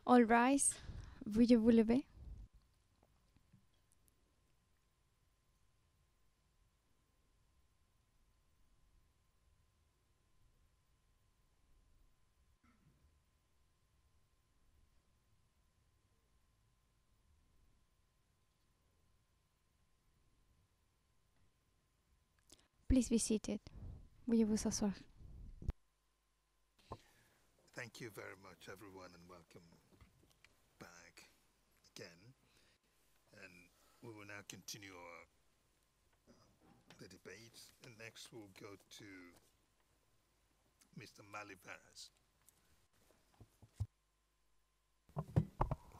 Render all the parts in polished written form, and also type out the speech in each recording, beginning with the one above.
All rise. Veuillez vous lever. Please be seated. Veuillez vous asseoir. Thank you very much, everyone, and welcome back again. And we will now continue the debate. And next, we'll go to Mr. Malivaras.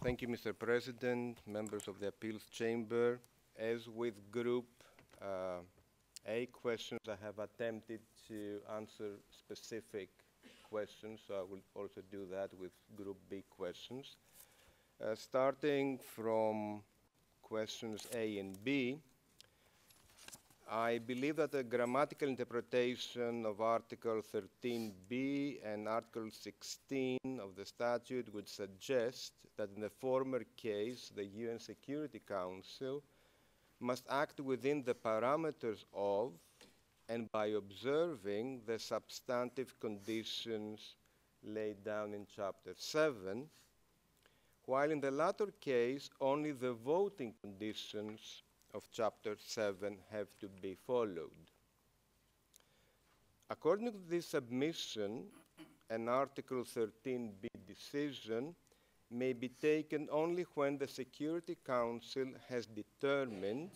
Thank you, Mr. President, members of the Appeals Chamber. As with Group A questions, I have attempted to answer specific questions, so I will also do that with Group B questions. Starting from questions A and B, I believe that the grammatical interpretation of Article 13b and Article 16 of the statute would suggest that in the former case, the UN Security Council must act within the parameters of and by observing the substantive conditions laid down in Chapter 7, while in the latter case, only the voting conditions of Chapter 7 have to be followed. According to this submission, an Article 13b decision may be taken only when the Security Council has determined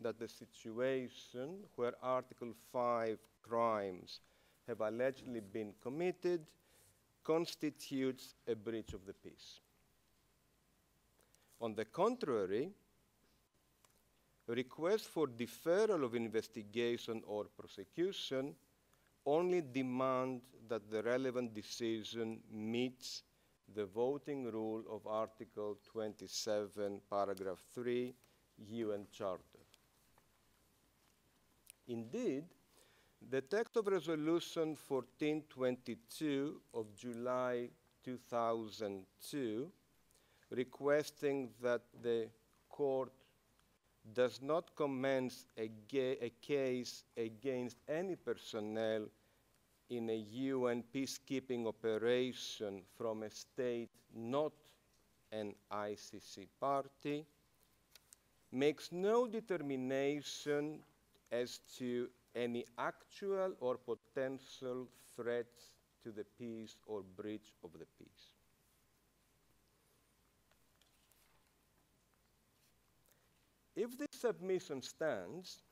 that the situation where Article 5 crimes have allegedly been committed constitutes a breach of the peace. On the contrary, requests for deferral of investigation or prosecution only demand that the relevant decision meets the voting rule of Article 27, Paragraph 3, UN Charter. Indeed, the text of Resolution 1422 of July 2002, requesting that the Court does not commence a case against any personnel in a UN peacekeeping operation from a state not an ICC party, makes no determination as to any actual or potential threats to the peace or breach of the peace. If this submission stands,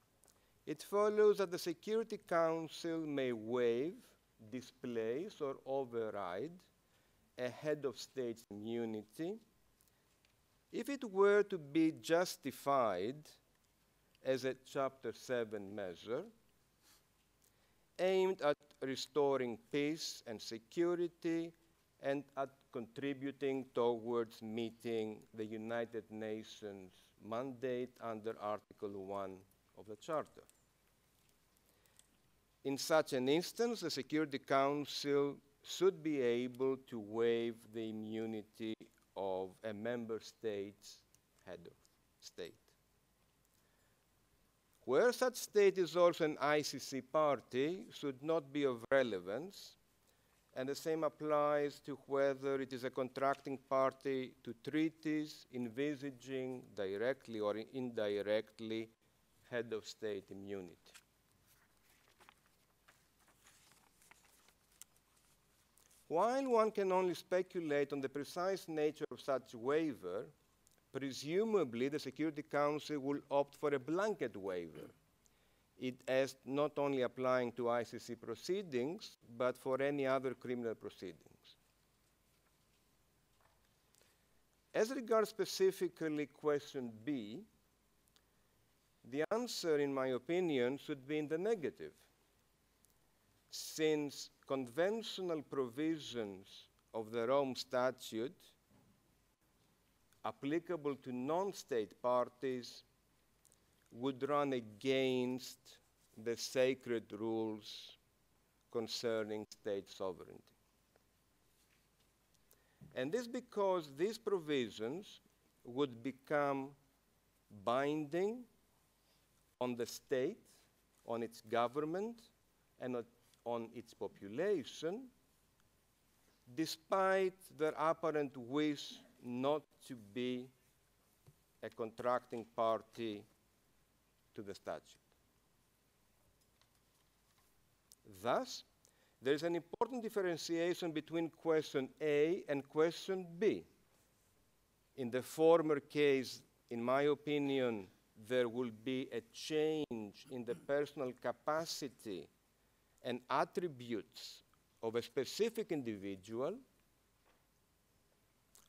it follows that the Security Council may waive, displace, or override a head of state's immunity if it were to be justified as a Chapter 7 measure aimed at restoring peace and security and at contributing towards meeting the United Nations mandate under Article 1 of the Charter. In such an instance, the Security Council should be able to waive the immunity of a member state's head of state. Where such state is also an ICC party should not be of relevance, and the same applies to whether it is a contracting party to treaties envisaging directly or indirectly head of state immunity. While one can only speculate on the precise nature of such waiver, presumably the Security Council will opt for a blanket waiver, it as not only applying to ICC proceedings, but for any other criminal proceedings. As regards specifically question B, the answer, in my opinion, should be in the negative, since conventional provisions of the Rome Statute applicable to non-state parties would run against the sacred rules concerning state sovereignty. And this because these provisions would become binding on the state, on its government, and on its population, despite their apparent wish not to be a contracting party to the statute. Thus, there is an important differentiation between question A and question B. In the former case, in my opinion, there will be a change in the personal capacity and attributes of a specific individual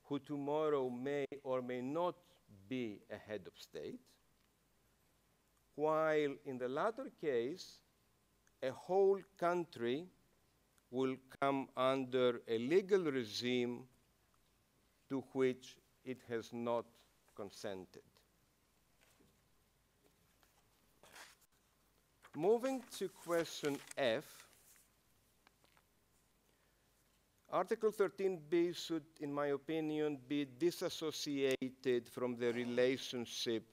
who tomorrow may or may not be a head of state, while in the latter case, a whole country will come under a legal regime to which it has not consented. Moving to question F, Article 13b should, in my opinion, be disassociated from the relationship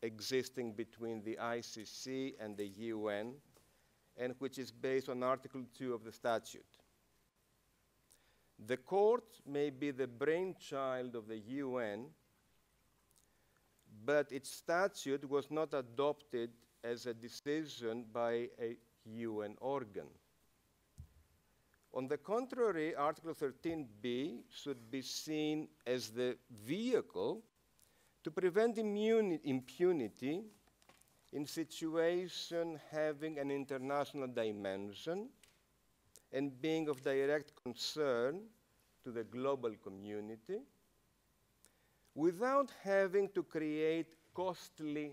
existing between the ICC and the UN, and which is based on Article 2 of the statute. The court may be the brainchild of the UN, but its statute was not adopted as a decision by a UN organ. On the contrary, Article 13b should be seen as the vehicle to prevent impunity in situations having an international dimension and being of direct concern to the global community, without having to create costly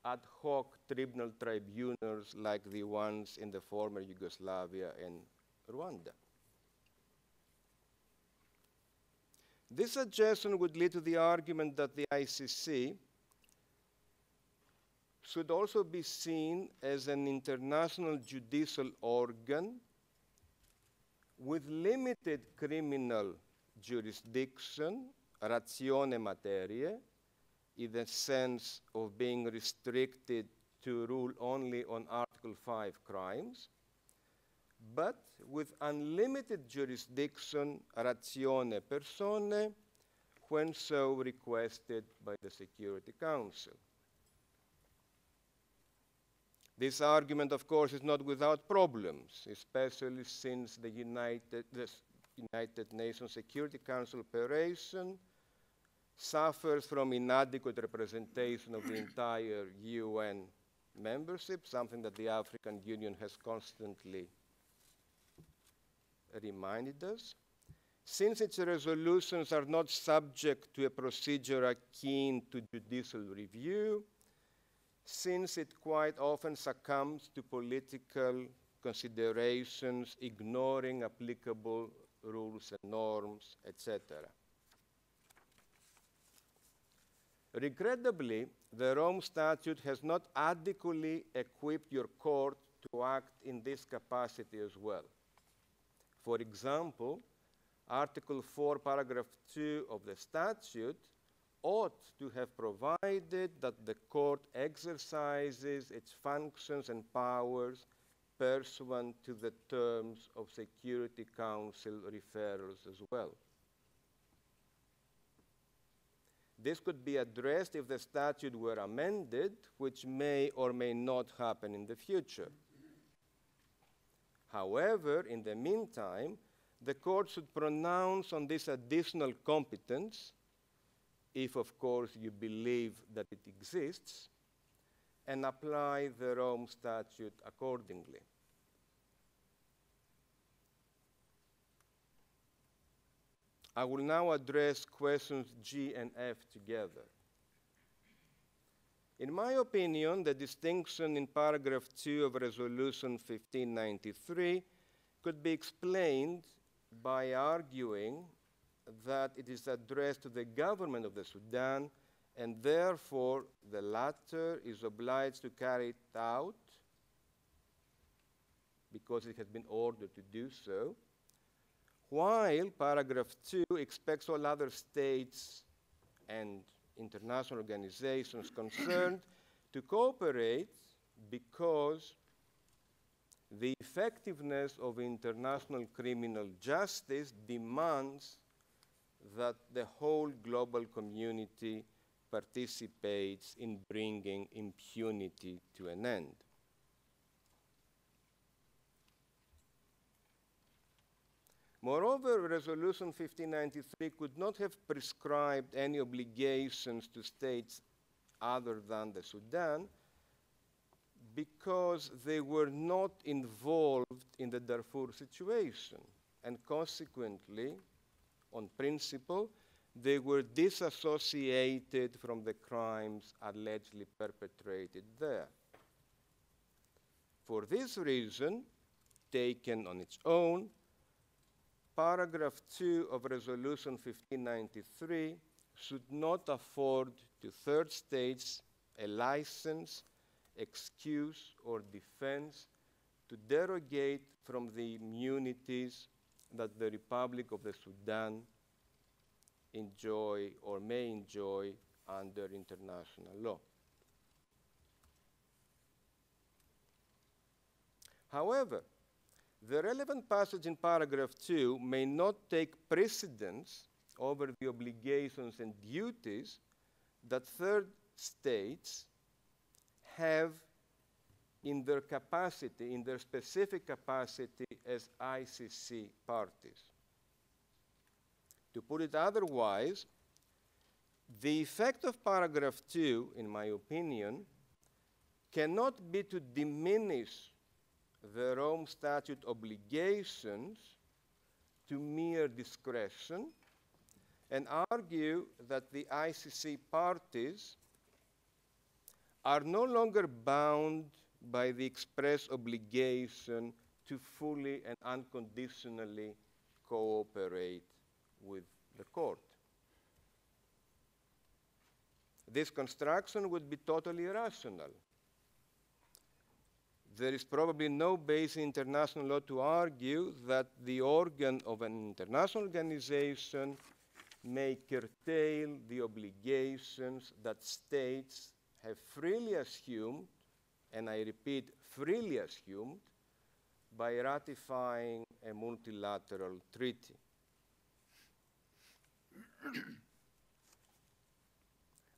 ad hoc tribunals like the ones in the former Yugoslavia and Rwanda. This suggestion would lead to the argument that the ICC should also be seen as an international judicial organ with limited criminal jurisdiction, ratione materiae, in the sense of being restricted to rule only on Article 5 crimes, but with unlimited jurisdiction, ratione personae, when so requested by the Security Council. This argument, of course, is not without problems, especially since the United Nations Security Council operation suffers from inadequate representation of the entire UN membership, something that the African Union has constantly reminded us. Since its resolutions are not subject to a procedure akin to judicial review, since it quite often succumbs to political considerations, ignoring applicable rules and norms, etc. Regrettably, the Rome Statute has not adequately equipped your court to act in this capacity as well. For example, Article 4, Paragraph 2 of the statute ought to have provided that the court exercises its functions and powers pursuant to the terms of Security Council referrals as well. This could be addressed if the statute were amended, which may or may not happen in the future. However, in the meantime, the court should pronounce on this additional competence, if of course you believe that it exists, and apply the Rome Statute accordingly. I will now address questions G and F together. In my opinion, the distinction in paragraph 2 of Resolution 1593 could be explained by arguing that it is addressed to the government of the Sudan, and therefore the latter is obliged to carry it out because it has been ordered to do so, while paragraph 2 expects all other states and international organizations concerned to cooperate because the effectiveness of international criminal justice demands that the whole global community participates in bringing impunity to an end. Moreover, Resolution 1593 could not have prescribed any obligations to states other than the Sudan because they were not involved in the Darfur situation, and consequently, on principle, they were disassociated from the crimes allegedly perpetrated there. For this reason, taken on its own, paragraph 2 of Resolution 1593 should not afford to third states a license, excuse, or defense to derogate from the immunities that the Republic of the Sudan enjoy or may enjoy under international law. However, the relevant passage in paragraph 2 may not take precedence over the obligations and duties that third states have in their capacity, in their specific capacity as ICC parties. To put it otherwise, the effect of paragraph 2, in my opinion, cannot be to diminish the Rome Statute obligations to mere discretion and argue that the ICC parties are no longer bound by the express obligation to fully and unconditionally cooperate with the court. This construction would be totally irrational. There is probably no base in international law to argue that the organ of an international organization may curtail the obligations that states have freely assumed, and I repeat, freely assumed, by ratifying a multilateral treaty.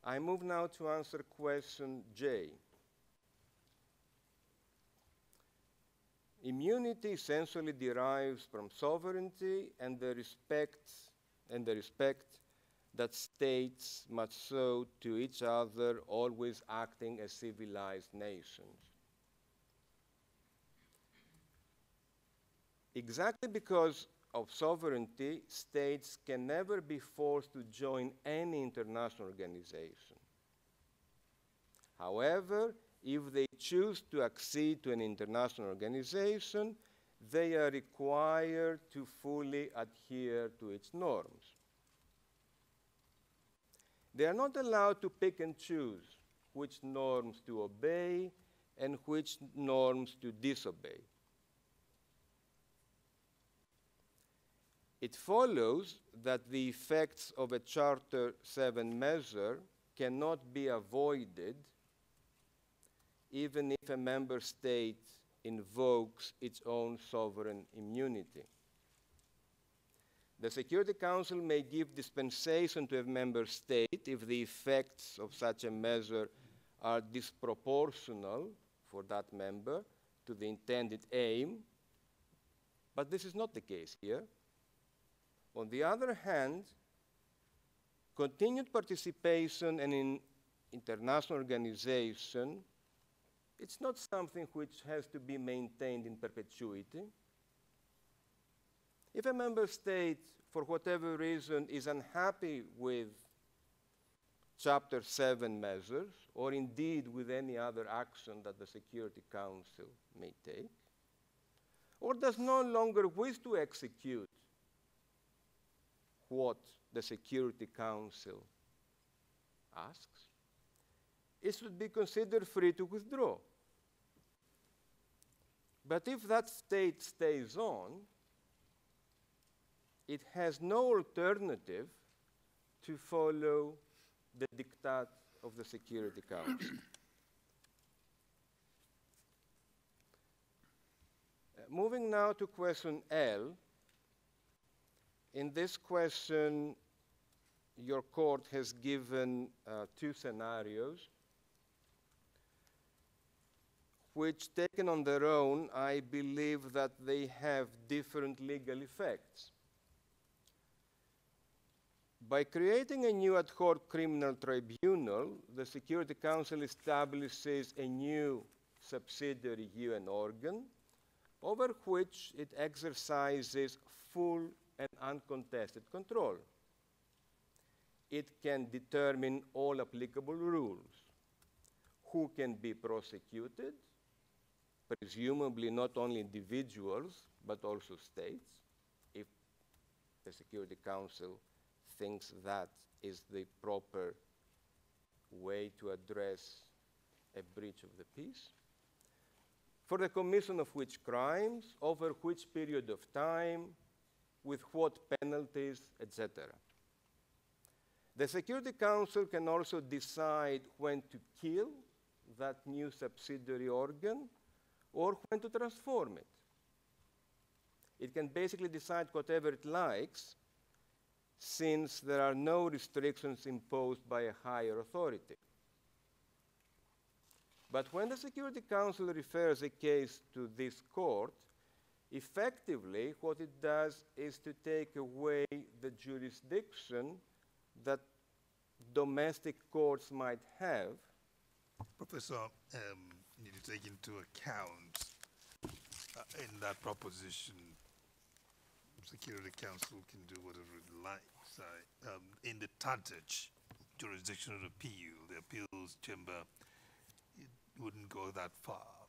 I move now to answer question J. Immunity essentially derives from sovereignty and the respect that states must show to each other, always acting as civilized nations. Exactly because of sovereignty, states can never be forced to join any international organization. However, if they choose to accede to an international organization, they are required to fully adhere to its norms. They are not allowed to pick and choose which norms to obey and which norms to disobey. It follows that the effects of a Charter 7 measure cannot be avoided even if a member state invokes its own sovereign immunity. The Security Council may give dispensation to a member state if the effects of such a measure are disproportional for that member to the intended aim, but this is not the case here. On the other hand, continued participation in an international organization, it's not something which has to be maintained in perpetuity. If a member state, for whatever reason, is unhappy with Chapter 7 measures, or indeed with any other action that the Security Council may take, or does no longer wish to execute what the Security Council asks, it should be considered free to withdraw. But if that state stays on, it has no alternative to follow the diktat of the Security Council. Moving now to question L. In this question, your court has given two scenarios, which, taken on their own, I believe that they have different legal effects. By creating a new ad hoc criminal tribunal, the Security Council establishes a new subsidiary UN organ over which it exercises full and uncontested control. It can determine all applicable rules, who can be prosecuted, presumably not only individuals, but also states, if the Security Council thinks that is the proper way to address a breach of the peace, for the commission of which crimes, over which period of time, with what penalties, etc. The Security Council can also decide when to kill that new subsidiary organ or when to transform it. It can basically decide whatever it likes, since there are no restrictions imposed by a higher authority. But when the Security Council refers a case to this court, effectively what it does is to take away the jurisdiction that domestic courts might have. Professor, you need to take into account in that proposition, Security Council can do whatever it likes. In the TATIC, jurisdictional appeal, the appeals chamber, it wouldn't go that far.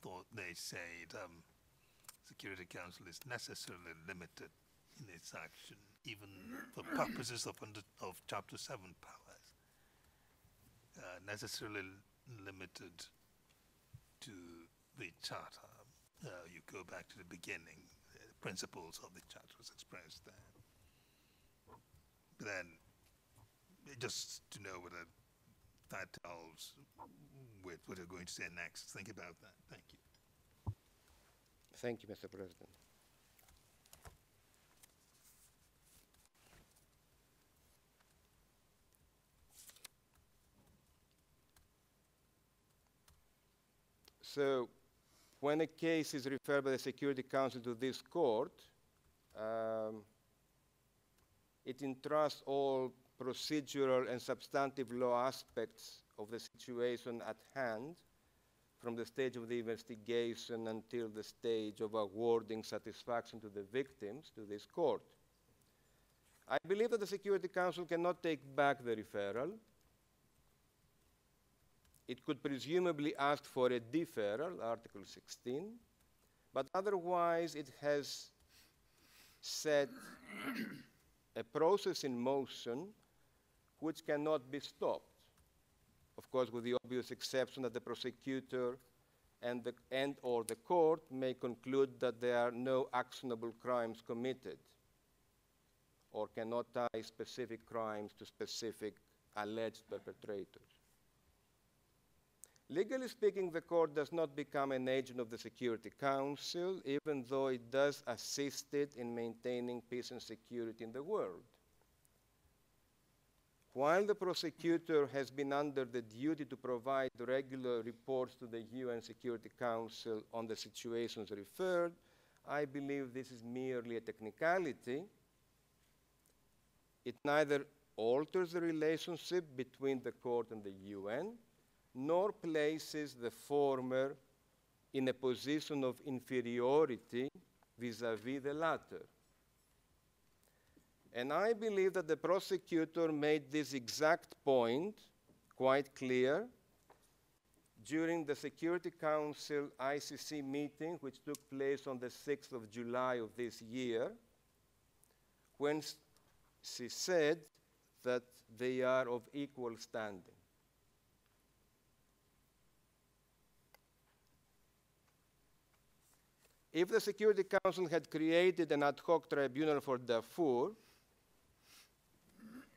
Thought they said Security Council is necessarily limited in its action, even for purposes of Chapter 7 powers, necessarily limited to the Charter. You go back to the beginning, the principles of the Charter was expressed there. But then, just to know whether that tells with what you're going to say next, think about that. Thank you. Thank you, Mr. President. So, when a case is referred by the Security Council to this court, it entrusts all procedural and substantive law aspects of the situation at hand, from the stage of the investigation until the stage of awarding satisfaction to the victims, to this court. I believe that the Security Council cannot take back the referral. It could presumably ask for a deferral, Article 16, but otherwise it has set a process in motion which cannot be stopped. Of course, with the obvious exception that the prosecutor and or the court may conclude that there are no actionable crimes committed or cannot tie specific crimes to specific alleged perpetrators. Legally speaking, the court does not become an agent of the Security Council, even though it does assist it in maintaining peace and security in the world. While the prosecutor has been under the duty to provide regular reports to the UN Security Council on the situations referred, I believe this is merely a technicality. It neither alters the relationship between the court and the UN, nor places the former in a position of inferiority vis-à-vis the latter. And I believe that the prosecutor made this exact point quite clear during the Security Council ICC meeting, which took place on the 6th of July of this year, when she said that they are of equal standing. if the Security Council had created an ad hoc tribunal for Darfur,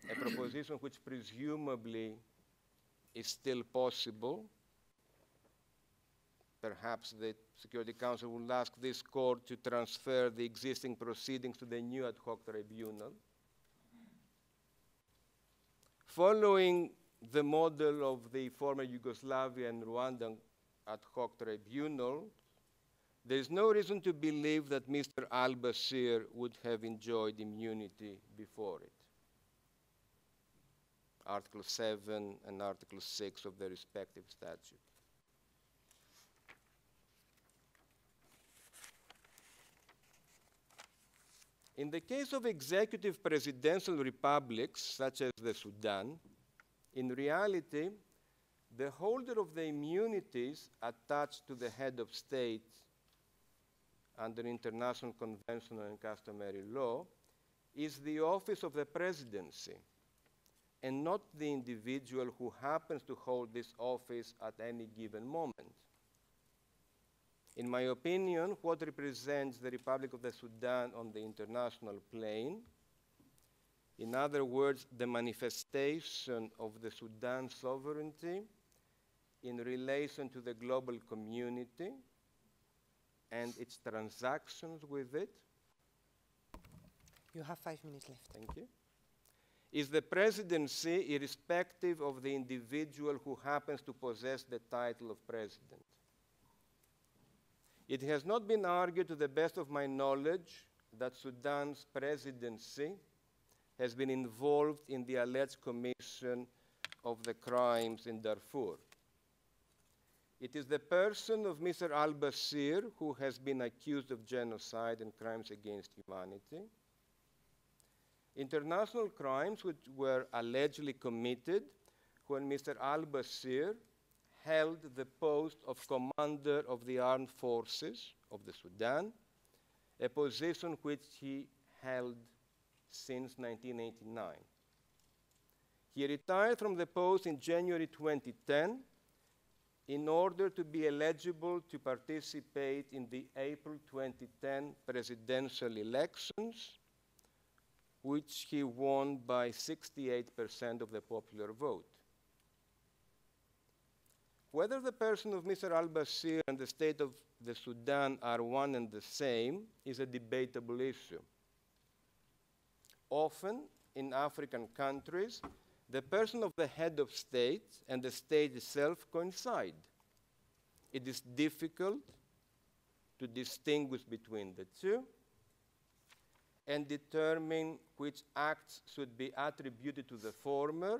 a proposition which presumably is still possible, perhaps the Security Council will ask this court to transfer the existing proceedings to the new ad hoc tribunal. Following the model of the former Yugoslavia and Rwandan ad hoc tribunal, there is no reason to believe that Mr. al-Bashir would have enjoyed immunity before it. Article 7 and Article 6 of the respective statute. In the case of executive presidential republics, such as the Sudan, in reality, the holder of the immunities attached to the head of state under international conventional and customary law is the office of the presidency, and not the individual who happens to hold this office at any given moment. In my opinion, what represents the Republic of the Sudan on the international plane, in other words, the manifestation of the Sudan sovereignty in relation to the global community and its transactions with it. You have 5 minutes left. Thank you. Is the presidency irrespective of the individual who happens to possess the title of president. It has not been argued, to the best of my knowledge, that Sudan's presidency has been involved in the alleged commission of the crimes in Darfur. It is the person of Mr. al-Bashir who has been accused of genocide and crimes against humanity. International crimes which were allegedly committed when Mr. al-Bashir held the post of commander of the armed forces of the Sudan, a position which he held since 1989. He retired from the post in January 2010 in order to be eligible to participate in the April 2010 presidential elections, which he won by 68% of the popular vote. Whether the person of Mr. al-Bashir and the state of the Sudan are one and the same is a debatable issue. Often, in African countries, the person of the head of state and the state itself coincide. It is difficult to distinguish between the two and determine which acts should be attributed to the former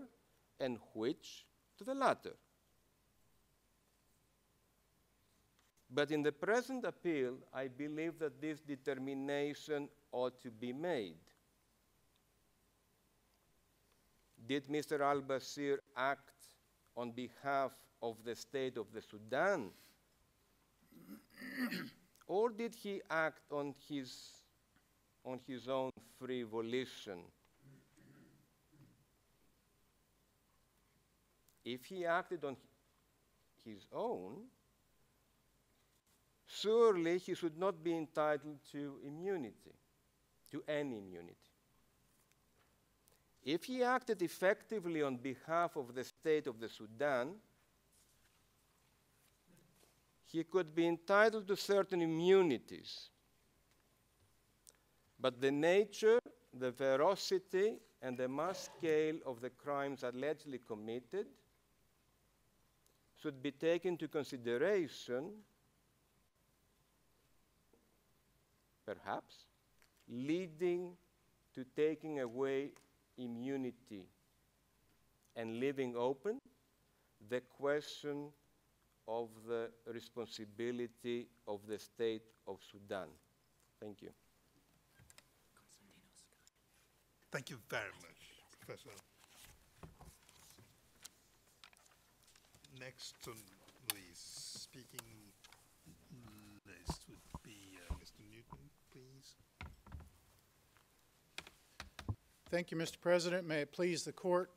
and which to the latter. But in the present appeal, I believe that this determination ought to be made. Did Mr. al-Bashir act on behalf of the state of the Sudan? Or did he act on his own free volition? If he acted on his own, surely he should not be entitled to immunity, to any immunity. If he acted effectively on behalf of the state of the Sudan, he could be entitled to certain immunities. But the nature, the ferocity, and the mass scale of the crimes allegedly committed should be taken into consideration, perhaps, leading to taking away immunity and leaving open the question of the responsibility of the state of Sudan. Thank you. Thank you very much, Professor. Next on the speaking list would be Mr. Newton, please. Thank you, Mr. President. May it please the court.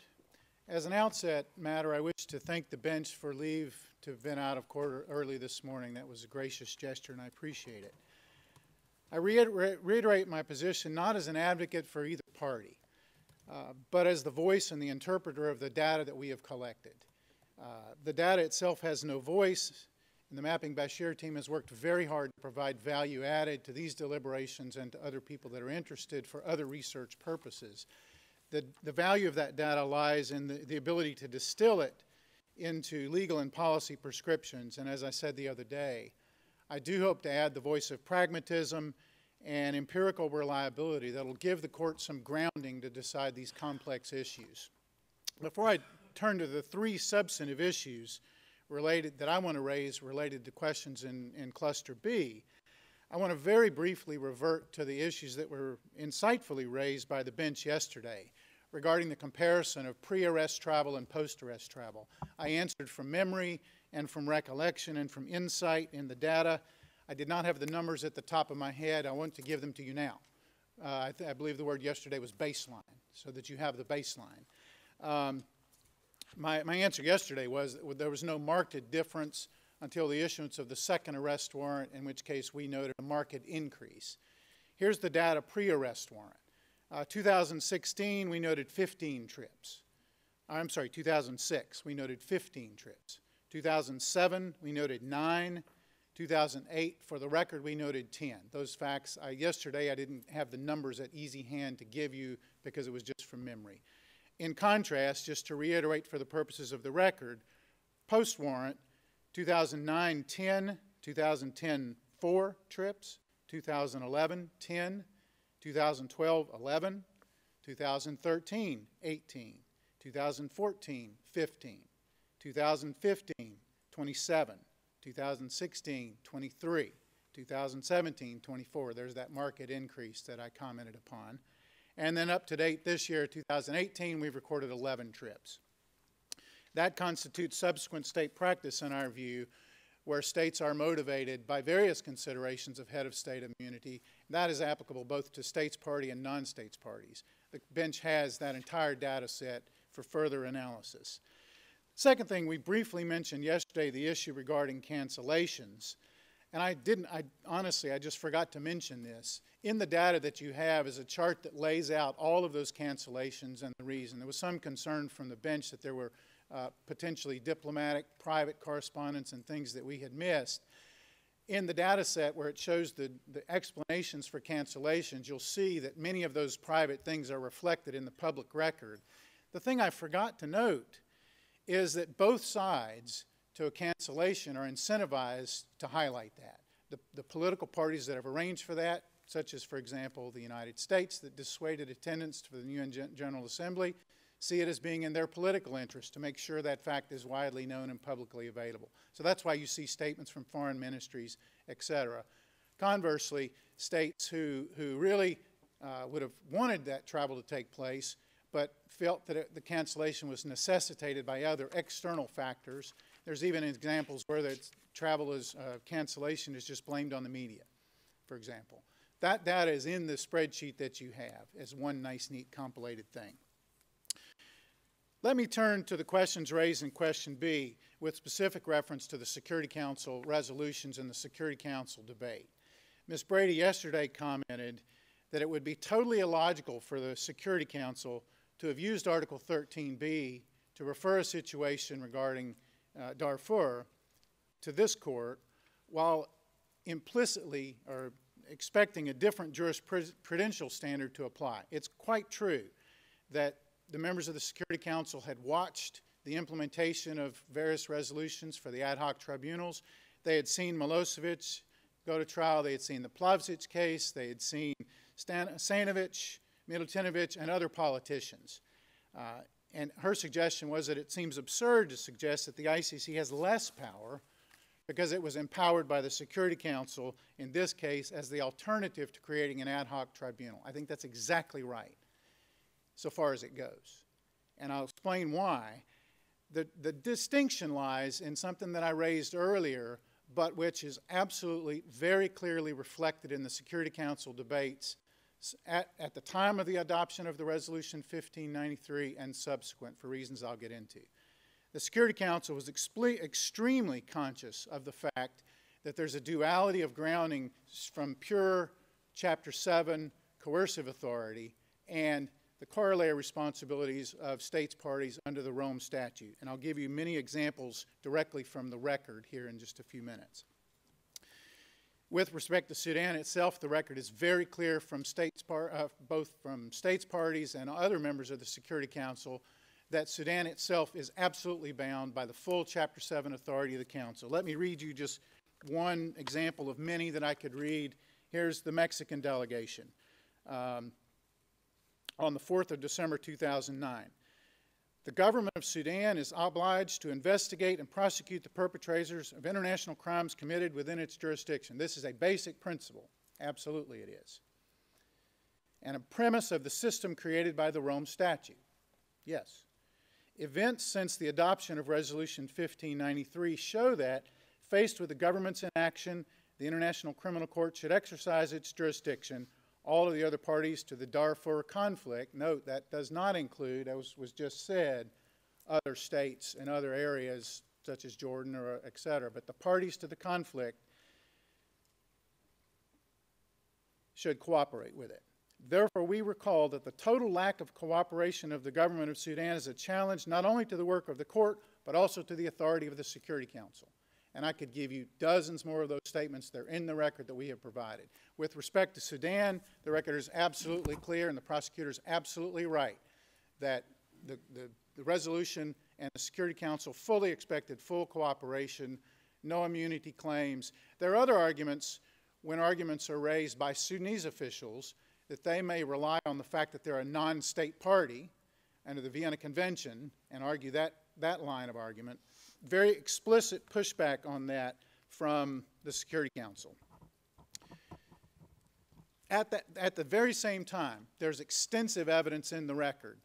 As an outset matter, I wish to thank the bench for leave to have been out of court early this morning. That was a gracious gesture, and I appreciate it. I reiterate my position not as an advocate for either party, but as the voice and the interpreter of the data that we have collected. The data itself has no voice, and the Mapping BASHIR team has worked very hard to provide value added to these deliberations and to other people that are interested for other research purposes. The value of that data lies in the ability to distill it into legal and policy prescriptions, and as I said the other day, I do hope to add the voice of pragmatism and empirical reliability that will give the court some grounding to decide these complex issues. Before I turn to the three substantive issues that I want to raise related to questions in Cluster B, I want to very briefly revert to the issues that were insightfully raised by the bench yesterday regarding the comparison of pre-arrest travel and post-arrest travel. I answered from memory and from recollection and from insight in the data. I did not have the numbers at the top of my head. I want to give them to you now. I believe the word yesterday was baseline, so that you have the baseline. My answer yesterday was that there was no marked difference until the issuance of the second arrest warrant, in which case we noted a marked increase. Here's the data pre-arrest warrant. 2016, we noted 15 trips. I'm sorry, 2006, we noted 15 trips. 2007, we noted 9. 2008, for the record, we noted 10. Those facts, yesterday I didn't have the numbers at easy hand to give you because it was just from memory. In contrast, just to reiterate for the purposes of the record, post-warrant, 2009, 10, 2010, 4 trips, 2011, 10, 2012, 11, 2013, 18, 2014, 15, 2015, 27, 2016, 23, 2017, 24. There's that market increase that I commented upon. And then up to date this year, 2018, we've recorded 11 trips. That constitutes subsequent state practice in our view, where states are motivated by various considerations of head of state immunity. That is applicable both to states party and non-states parties. The bench has that entire data set for further analysis. Second thing, we briefly mentioned yesterday the issue regarding cancellations. And honestly, I just forgot to mention this. In the data that you have is a chart that lays out all of those cancellations and the reason. There was some concern from the bench that there were potentially diplomatic, private correspondence and things that we had missed. In the data set where it shows the explanations for cancellations, you'll see that many of those private things are reflected in the public record. The thing I forgot to note is that both sides to a cancellation are incentivized to highlight that. The political parties that have arranged for that, such as, for example, the United States that dissuaded attendance for the UN General Assembly, see it as being in their political interest to make sure that fact is widely known and publicly available. So that's why you see statements from foreign ministries, et cetera. Conversely, states who really would have wanted that travel to take place but felt that the cancellation was necessitated by other external factors. There's even examples where the cancellation is just blamed on the media, for example. That data is in the spreadsheet that you have as one nice, neat, compilated thing. Let me turn to the questions raised in question B with specific reference to the Security Council resolutions and the Security Council debate. Ms. Brady yesterday commented that it would be totally illogical for the Security Council to have used Article 13b to refer a situation regarding Darfur to this court while implicitly or expecting a different jurisprudential standard to apply. It's quite true that the members of the Security Council had watched the implementation of various resolutions for the ad hoc tribunals. They had seen Milosevic go to trial. They had seen the Plavsic case. They had seen Stanovic, Milutinovic, and other politicians. And her suggestion was that it seems absurd to suggest that the ICC has less power because it was empowered by the Security Council, in this case, as the alternative to creating an ad hoc tribunal. I think that's exactly right, so far as it goes. And I'll explain why. The distinction lies in something that I raised earlier, but which is absolutely very clearly reflected in the Security Council debates at the time of the adoption of the Resolution 1593 and subsequent, for reasons I'll get into. The Security Council was extremely conscious of the fact that there's a duality of grounding from pure Chapter 7 coercive authority and the corollary responsibilities of states parties under the Rome Statute. And I'll give you many examples directly from the record here in just a few minutes. With respect to Sudan itself, the record is very clear from both from states parties and other members of the Security Council that Sudan itself is absolutely bound by the full Chapter 7 authority of the Council. Let me read you just one example of many that I could read. Here's the Mexican delegation on the 4th of December 2009. The government of Sudan is obliged to investigate and prosecute the perpetrators of international crimes committed within its jurisdiction. This is a basic principle. Absolutely it is. And a premise of the system created by the Rome Statute. Yes. Events since the adoption of Resolution 1593 show that, faced with the government's inaction, the International Criminal Court should exercise its jurisdiction. All of the other parties to the Darfur conflict, note that does not include, as was just said, other states and other areas such as Jordan or et cetera, but the parties to the conflict should cooperate with it. Therefore, we recall that the total lack of cooperation of the government of Sudan is a challenge not only to the work of the court, but also to the authority of the Security Council. And I could give you dozens more of those statements. They're in the record that we have provided. With respect to Sudan, the record is absolutely clear, and the prosecutor is absolutely right that the resolution and the Security Council fully expected full cooperation, no immunity claims. There are other arguments, when arguments are raised by Sudanese officials, that they may rely on the fact that they're a non-state party under the Vienna Convention and argue that line of argument. Very explicit pushback on that from the Security Council. At the very same time, there's extensive evidence in the record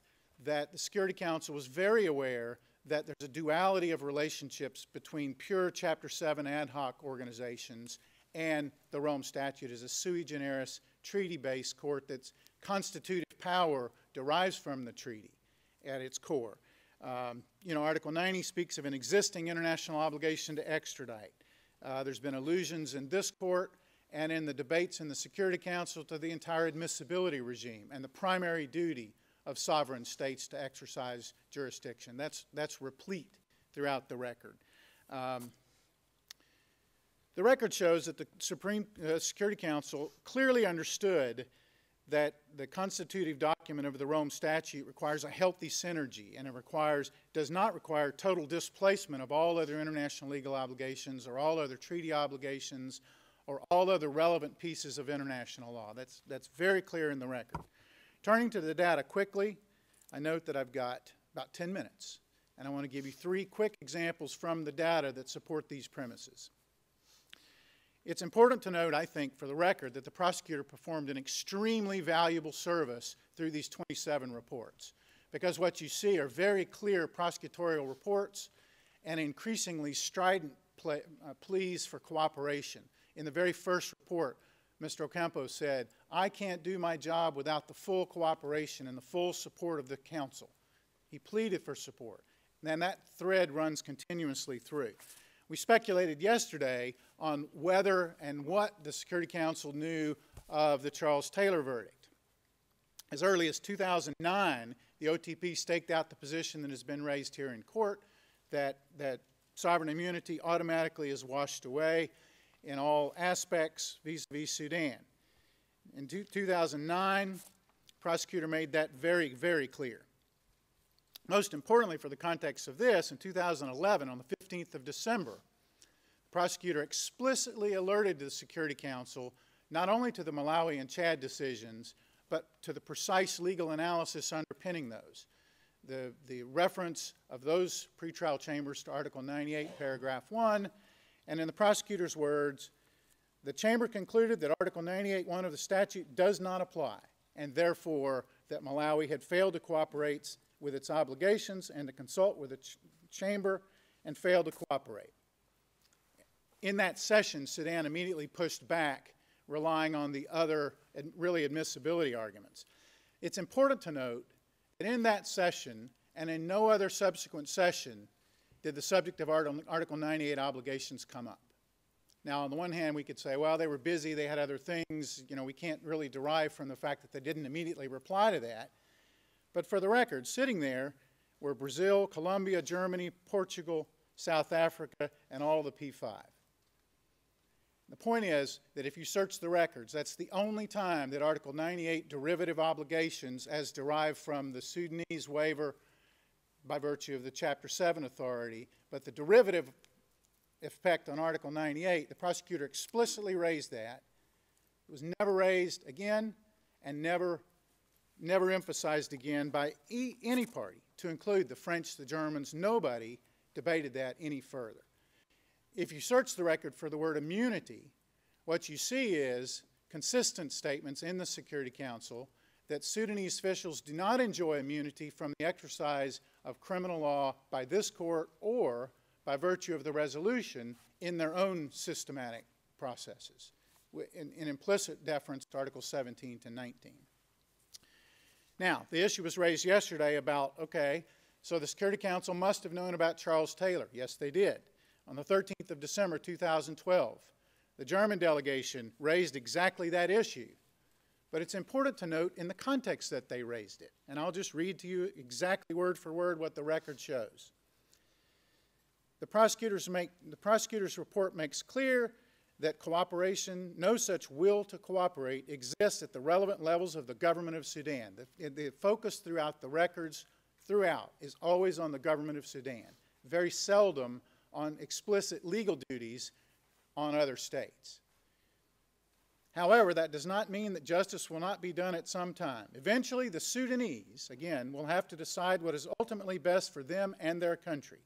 that the Security Council was very aware that there's a duality of relationships between pure Chapter 7 ad hoc organizations and the Rome Statute as a sui generis treaty-based court that's constitutive power derives from the treaty at its core. Article 90 speaks of an existing international obligation to extradite. There's been allusions in this court and in the debates in the Security Council to the entire admissibility regime and the primary duty of sovereign states to exercise jurisdiction. That's replete throughout the record. The record shows that the Security Council clearly understood that the constitutive document of the Rome Statute requires a healthy synergy, and it does not require total displacement of all other international legal obligations or all other treaty obligations or all other relevant pieces of international law. That's very clear in the record. Turning to the data quickly, I note that I've got about 10 minutes, and I want to give you 3 quick examples from the data that support these premises. It's important to note, I think, for the record, that the prosecutor performed an extremely valuable service through these 27 reports, because what you see are very clear prosecutorial reports and increasingly strident pleas for cooperation. In the very first report, Mr. Ocampo said, "I can't do my job without the full cooperation and the full support of the council." He pleaded for support. And that thread runs continuously through. We speculated yesterday on whether and what the Security Council knew of the Charles Taylor verdict. As early as 2009, the OTP staked out the position that has been raised here in court that sovereign immunity automatically is washed away in all aspects vis-a-vis Sudan. In 2009, the prosecutor made that very, very clear. Most importantly for the context of this, in 2011, on the 15th of December, the prosecutor explicitly alerted the Security Council not only to the Malawi and Chad decisions, but to the precise legal analysis underpinning those. The reference of those pretrial chambers to Article 98, Paragraph 1, and in the prosecutor's words, the chamber concluded that Article 98.1 of the statute does not apply, and therefore that Malawi had failed to cooperate with its obligations and to consult with the chamber and failed to cooperate. In that session, Sudan immediately pushed back, relying on the other, really, admissibility arguments. It's important to note that in that session, and in no other subsequent session, did the subject of Article 98 obligations come up. Now, on the one hand, we could say, well, they were busy, they had other things, you know, we can't really derive from the fact that they didn't immediately reply to that. But for the record, sitting there were Brazil, Colombia, Germany, Portugal, South Africa, and all of the P5. The point is that if you search the records, that's the only time that Article 98 derivative obligations as derived from the Sudanese waiver by virtue of the Chapter 7 authority, but the derivative effect on Article 98, the prosecutor explicitly raised that. It was never raised again and never emphasized again by any party, to include the French, the Germans. Nobody debated that any further. If you search the record for the word immunity, what you see is consistent statements in the Security Council that Sudanese officials do not enjoy immunity from the exercise of criminal law by this court or by virtue of the resolution in their own systematic processes, in implicit deference to Articles 17 to 19. Now, the issue was raised yesterday about, okay, so the Security Council must have known about Charles Taylor. Yes, they did. On the 13th of December 2012, the German delegation raised exactly that issue. But it's important to note in the context that they raised it. And I'll just read to you exactly word for word what the record shows. The prosecutor's report makes clear that cooperation, no such will to cooperate, exists at the relevant levels of the government of Sudan. The focus throughout the records, is always on the government of Sudan. Very seldom on explicit legal duties on other states. However, that does not mean that justice will not be done at some time. Eventually, the Sudanese, again, will have to decide what is ultimately best for them and their country.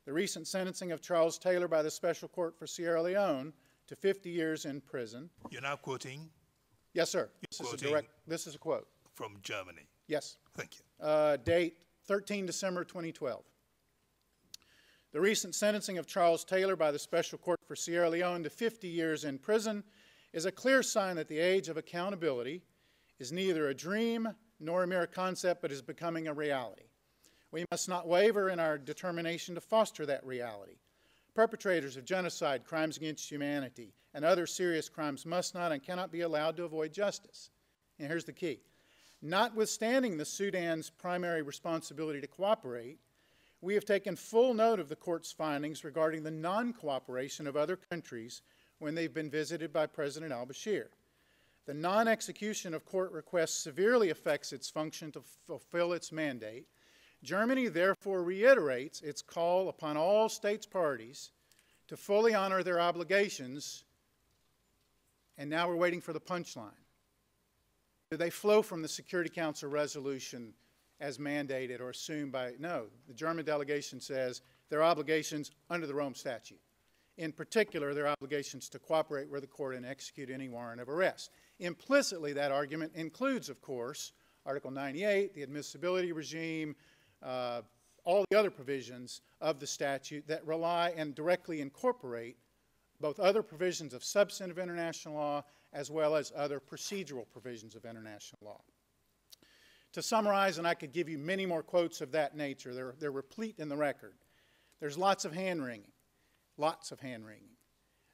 The recent sentencing of Charles Taylor by the Special Court for Sierra Leone to 50 years in prison. You're now quoting? Yes, sir. This is a quote. From Germany? Yes. Thank you. Date 13 December 2012. The recent sentencing of Charles Taylor by the Special Court for Sierra Leone to 50 years in prison is a clear sign that the age of accountability is neither a dream nor a mere concept, but is becoming a reality. We must not waver in our determination to foster that reality. Perpetrators of genocide, crimes against humanity, and other serious crimes must not and cannot be allowed to avoid justice. And here's the key. Notwithstanding the Sudan's primary responsibility to cooperate, we have taken full note of the court's findings regarding the non-cooperation of other countries when they've been visited by President al-Bashir. The non-execution of court requests severely affects its function to fulfill its mandate. Germany therefore reiterates its call upon all states parties to fully honor their obligations, and now we're waiting for the punchline. Do they flow from the Security Council resolution as mandated or assumed by? No, the German delegation says their obligations under the Rome Statute. In particular, their obligations to cooperate with the court and execute any warrant of arrest. Implicitly, that argument includes, of course, Article 98, the admissibility regime, all the other provisions of the statute that rely and directly incorporate both other provisions of substantive international law as well as other procedural provisions of international law. To summarize, and I could give you many more quotes of that nature, they're replete in the record. There's lots of hand-wringing. Lots of hand-wringing.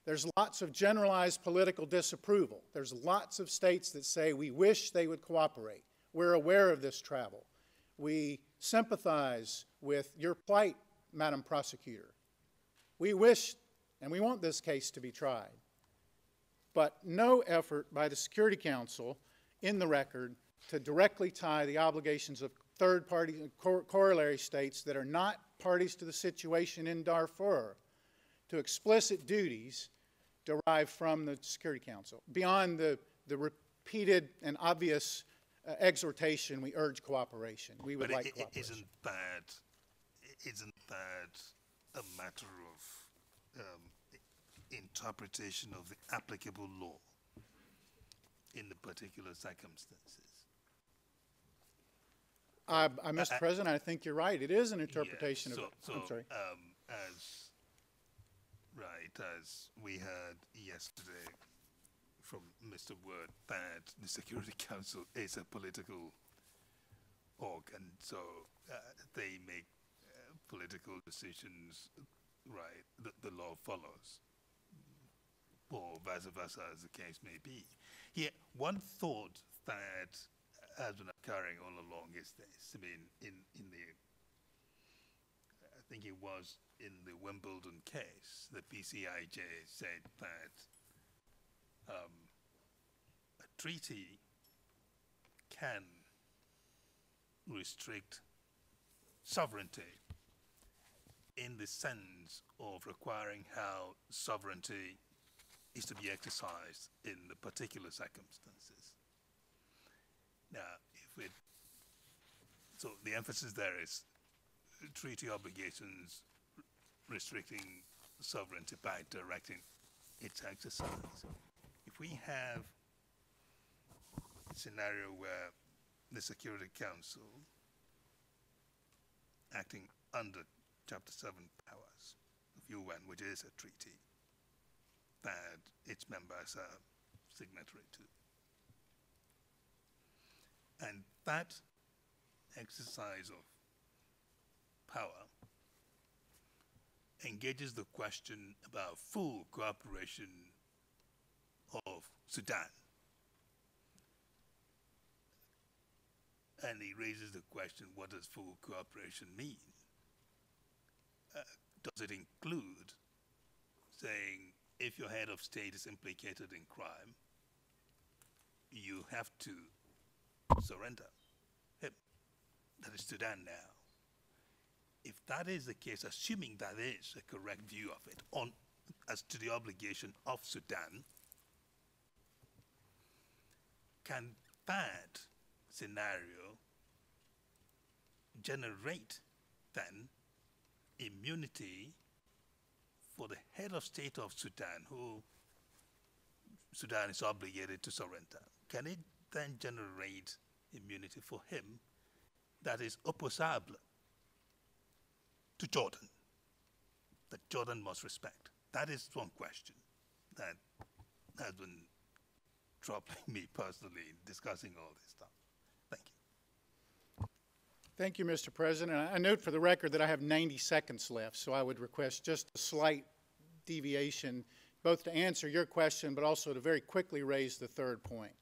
There's lots of generalized political disapproval. There's lots of states that say, we wish they would cooperate. We're aware of this travel. We sympathize with your plight, Madam Prosecutor. We wish and we want this case to be tried. But no effort by the Security Council in the record to directly tie the obligations of third-party corollary states that are not parties to the situation in Darfur to explicit duties derived from the Security Council, beyond the repeated and obvious exhortation, we urge cooperation. We would like cooperation. Isn't that a matter of interpretation of the applicable law in the particular circumstances? Mr. President, I think you're right. It is an interpretation of. I'm sorry. As we heard yesterday from Mr. Word, that the Security Council is a political organ, so they make political decisions, right? The law follows. or vice versa, as the case may be. Here, one thought that has been occurring all along is this. I mean, in the, I think it was in the Wimbledon case, the PCIJ said that a treaty can restrict sovereignty in the sense of requiring how sovereignty is to be exercised in the particular circumstances. Now, so the emphasis there is treaty obligations restricting sovereignty by directing its exercise. If we have a scenario where the Security Council, acting under Chapter 7 powers of UN, which is a treaty that its members are signatory to, and that exercise of power engages the question about full cooperation of Sudan. And he raises the question, what does full cooperation mean? Does it include saying, if your head of state is implicated in crime, you have to surrender him? That is Sudan now. If that is the case, assuming that is a correct view of it, as to the obligation of Sudan, can that scenario generate then immunity for the head of state of Sudan, who Sudan is obligated to surrender? Can it then generate immunity for him that is opposable to Jordan, that Jordan must respect? That is one question that has been troubling me personally in discussing all this stuff. Thank you. Thank you, Mr. President. I note for the record that I have 90 seconds left, so I would request just a slight deviation, both to answer your question, but also to very quickly raise the third point.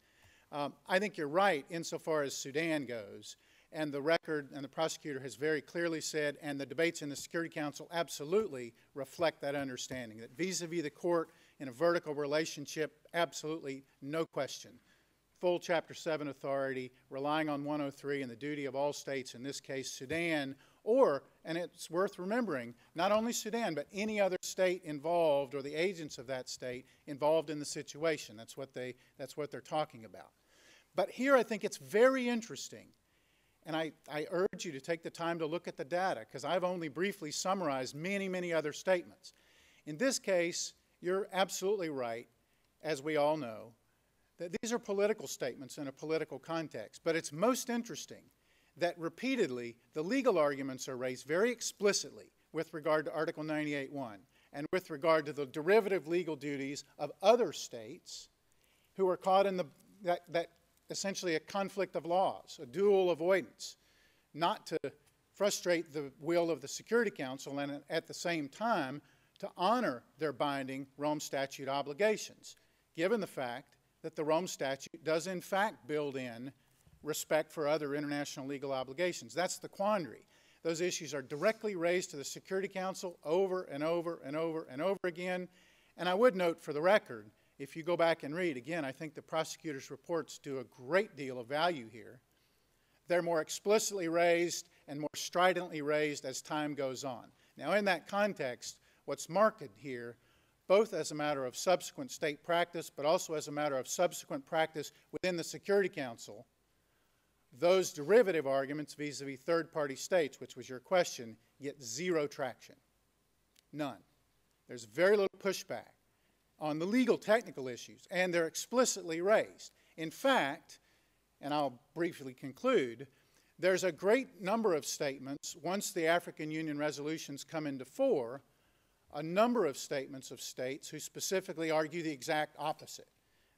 I think you're right insofar as Sudan goes, and the record and the prosecutor has very clearly said, and the debates in the Security Council absolutely reflect that understanding, that vis-a-vis the court in a vertical relationship, absolutely no question. Full Chapter 7 authority, relying on 103 and the duty of all states, in this case Sudan, or, and it's worth remembering, not only Sudan, but any other state involved or the agents of that state involved in the situation. That's what they're talking about. But here I think it's very interesting, and I urge you to take the time to look at the data, because I've only briefly summarized many, many other statements. In this case, you're absolutely right, as we all know, that these are political statements in a political context. But it's most interesting that repeatedly the legal arguments are raised very explicitly with regard to Article 98.1 and with regard to the derivative legal duties of other states who are caught in that essentially a conflict of laws, a dual avoidance, not to frustrate the will of the Security Council and at the same time to honor their binding Rome Statute obligations, given the fact that the Rome Statute does in fact build in respect for other international legal obligations. That's the quandary. Those issues are directly raised to the Security Council over and over and over and over again. And I would note for the record, if you go back and read, again, I think the prosecutor's reports do a great deal of value here. They're more explicitly raised and more stridently raised as time goes on. Now, in that context, what's marked here, both as a matter of subsequent state practice, but also as a matter of subsequent practice within the Security Council, those derivative arguments vis-a-vis third-party states, which was your question, get zero traction. None. There's very little pushback on the legal technical issues, and they're explicitly raised. In fact, and I'll briefly conclude, there's a great number of statements, once the African Union resolutions come into fore, a number of statements of states who specifically argue the exact opposite,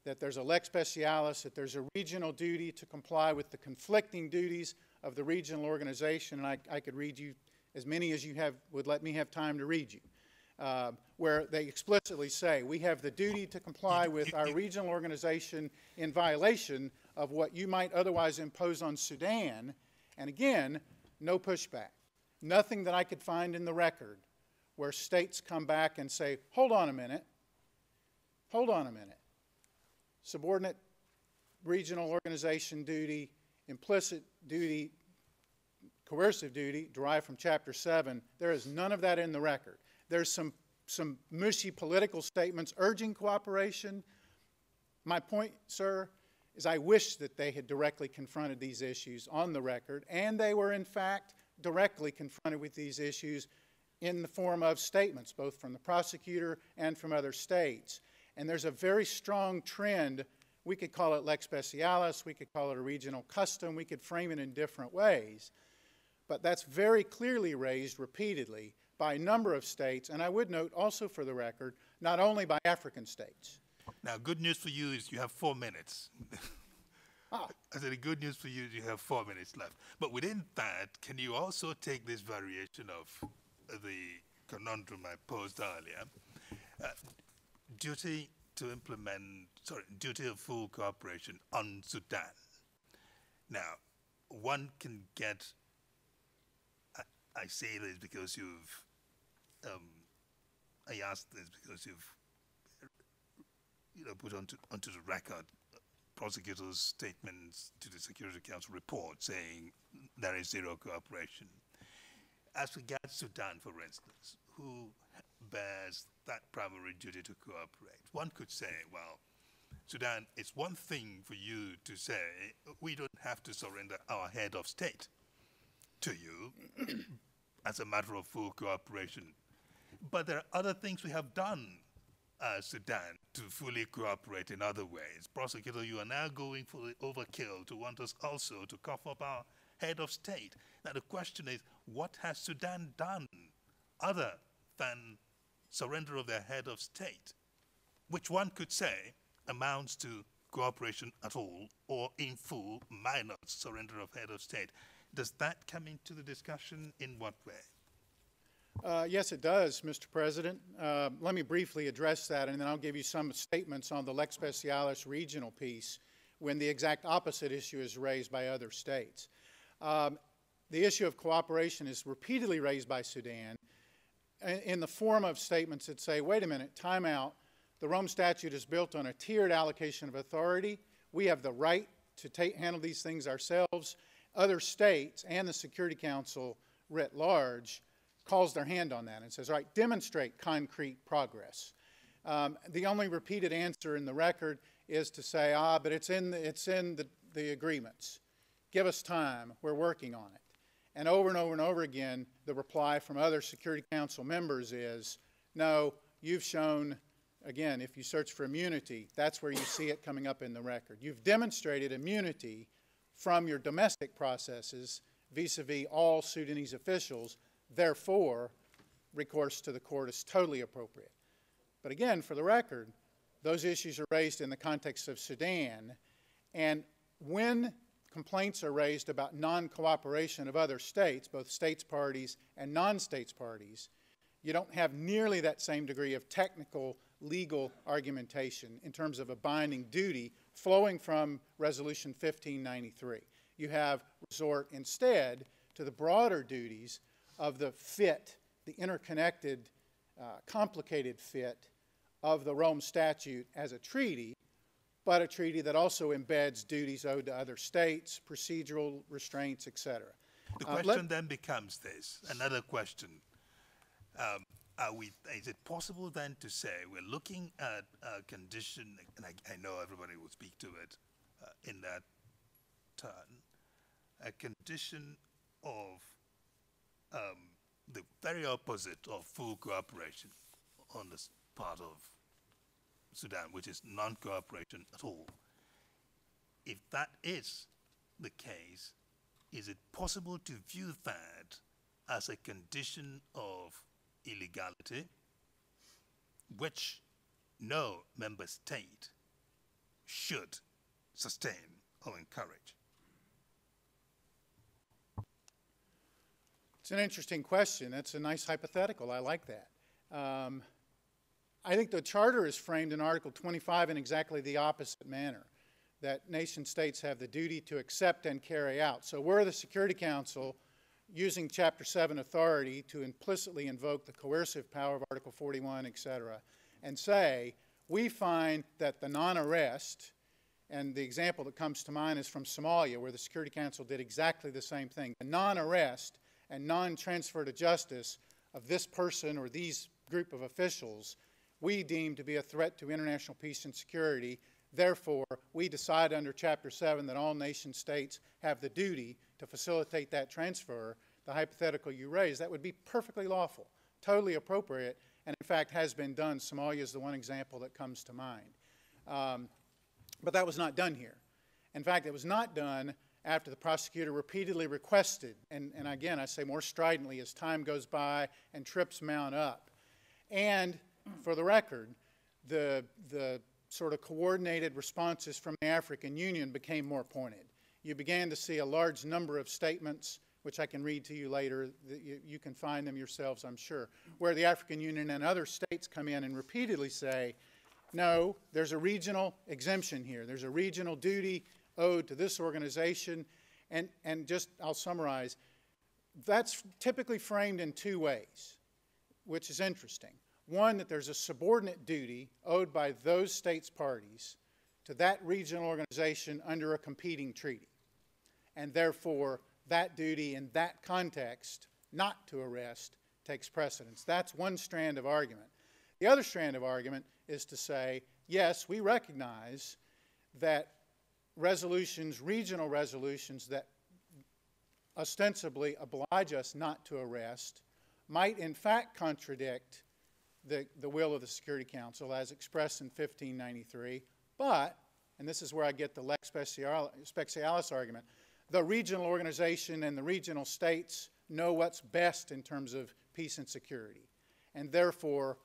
that there's a lex specialis, that there's a regional duty to comply with the conflicting duties of the regional organization, and I could read you as many as you would let me have time to read you. where they explicitly say we have the duty to comply with our regional organization in violation of what you might otherwise impose on Sudan. And again, no pushback. Nothing that I could find in the record where states come back and say, hold on a minute, hold on a minute. Subordinate regional organization duty, implicit duty, coercive duty derived from Chapter 7, there is none of that in the record. There's some mushy political statements urging cooperation. My point, sir, is I wish that they had directly confronted these issues on the record, and they were, in fact, directly confronted with these issues in the form of statements, both from the prosecutor and from other states. And there's a very strong trend. We could call it lex specialis, we could call it a regional custom, we could frame it in different ways. But that's very clearly raised repeatedly by a number of states, and I would note also for the record, not only by African states. Now, good news for you is you have 4 minutes. I said the good news for you is you have 4 minutes left. But within that, can you also take this variation of the conundrum I posed earlier? Duty to implement, duty of full cooperation on Sudan. Now, one can get, I say this because you've, I asked this because you've, put onto the record prosecutors' statements to the Security Council report saying there is zero cooperation. As regards Sudan, for instance, who bears that primary duty to cooperate? One could say, well, Sudan, it's one thing for you to say, we don't have to surrender our head of state to you as a matter of full cooperation. But there are other things we have done as Sudan to fully cooperate in other ways. Prosecutor, you are now going for the overkill to want us also to cough up our head of state. Now the question is, what has Sudan done other than surrender of their head of state, which one could say amounts to cooperation at all, or in full minus surrender of head of state? Does that come into the discussion? In what way? Yes, it does, Mr. President. Let me briefly address that, and then I'll give you some statements on the lex specialis regional piece when the exact opposite issue is raised by other states. The issue of cooperation is repeatedly raised by Sudan in the form of statements that say, wait a minute, time out. The Rome Statute is built on a tiered allocation of authority. We have the right to handle these things ourselves. Other states and the Security Council writ large calls their hand on that and says, all right, demonstrate concrete progress. The only repeated answer in the record is to say, but it's in the agreements. Give us time. We're working on it. And over and over again, the reply from other Security Council members is, no, you've shown, again, if you search for immunity, that's where you see it coming up in the record. You've demonstrated immunity from your domestic processes vis-a-vis all Sudanese officials. Therefore, recourse to the court is totally appropriate. But again, for the record, those issues are raised in the context of Sudan, and when complaints are raised about non-cooperation of other states, both states parties and non-states parties, you don't have nearly that same degree of technical, legal argumentation in terms of a binding duty flowing from Resolution 1593. You have resort instead to the broader duties of the fit, the interconnected, complicated fit of the Rome Statute as a treaty, but a treaty that also embeds duties owed to other states, procedural restraints, etc. The question then becomes this, another question. Is it possible then to say we're looking at a condition, and I know everybody will speak to it in that turn, a condition of the very opposite of full cooperation on the part of Sudan, which is non-cooperation at all. If that is the case, is it possible to view that as a condition of illegality, which no member state should sustain or encourage? It's an interesting question. That's a nice hypothetical. I like that. I think the Charter is framed in Article 25 in exactly the opposite manner, that nation states have the duty to accept and carry out. So we're the Security Council using Chapter 7 authority to implicitly invoke the coercive power of Article 41, et cetera, and say, we find that the non-arrest, and the example that comes to mind is from Somalia, where the Security Council did exactly the same thing. The non-arrest and non-transfer to justice of this person or these group of officials we deem to be a threat to international peace and security. Therefore, we decide under Chapter 7 that all nation states have the duty to facilitate that transfer. The hypothetical you raised, that would be perfectly lawful, totally appropriate, and in fact has been done. Somalia is the one example that comes to mind. But that was not done here. In fact, it was not done after the prosecutor repeatedly requested, and again, I say more stridently as time goes by and trips mount up. And for the record, the sort of coordinated responses from the African Union became more pointed. You began to see a large number of statements, which I can read to you later. You can find them yourselves, I'm sure, where the African Union and other states come in and repeatedly say, no, there's a regional exemption here. There's a regional duty owed to this organization. And just, I'll summarize, that's typically framed in two ways, which is interesting. One, that there's a subordinate duty owed by those states' parties to that regional organization under a competing treaty. And therefore, that duty in that context, not to arrest, takes precedence. That's one strand of argument. The other strand of argument is to say, yes, we recognize that resolutions, regional resolutions that ostensibly oblige us not to arrest might in fact contradict the will of the Security Council as expressed in 1593, but, and this is where I get the lex specialis argument, the regional organization and the regional states know what's best in terms of peace and security. And therefore,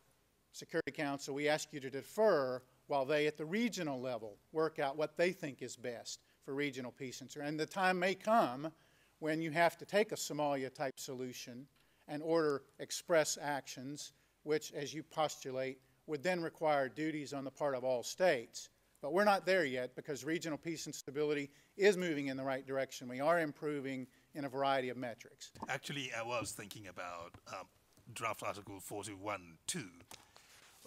Security Council, we ask you to defer while they at the regional level work out what they think is best for regional peace and security. And the time may come when you have to take a Somalia-type solution and order express actions, which, as you postulate, would then require duties on the part of all states. But we're not there yet because regional peace and stability is moving in the right direction. We are improving in a variety of metrics. Actually, I was thinking about draft Article 41.2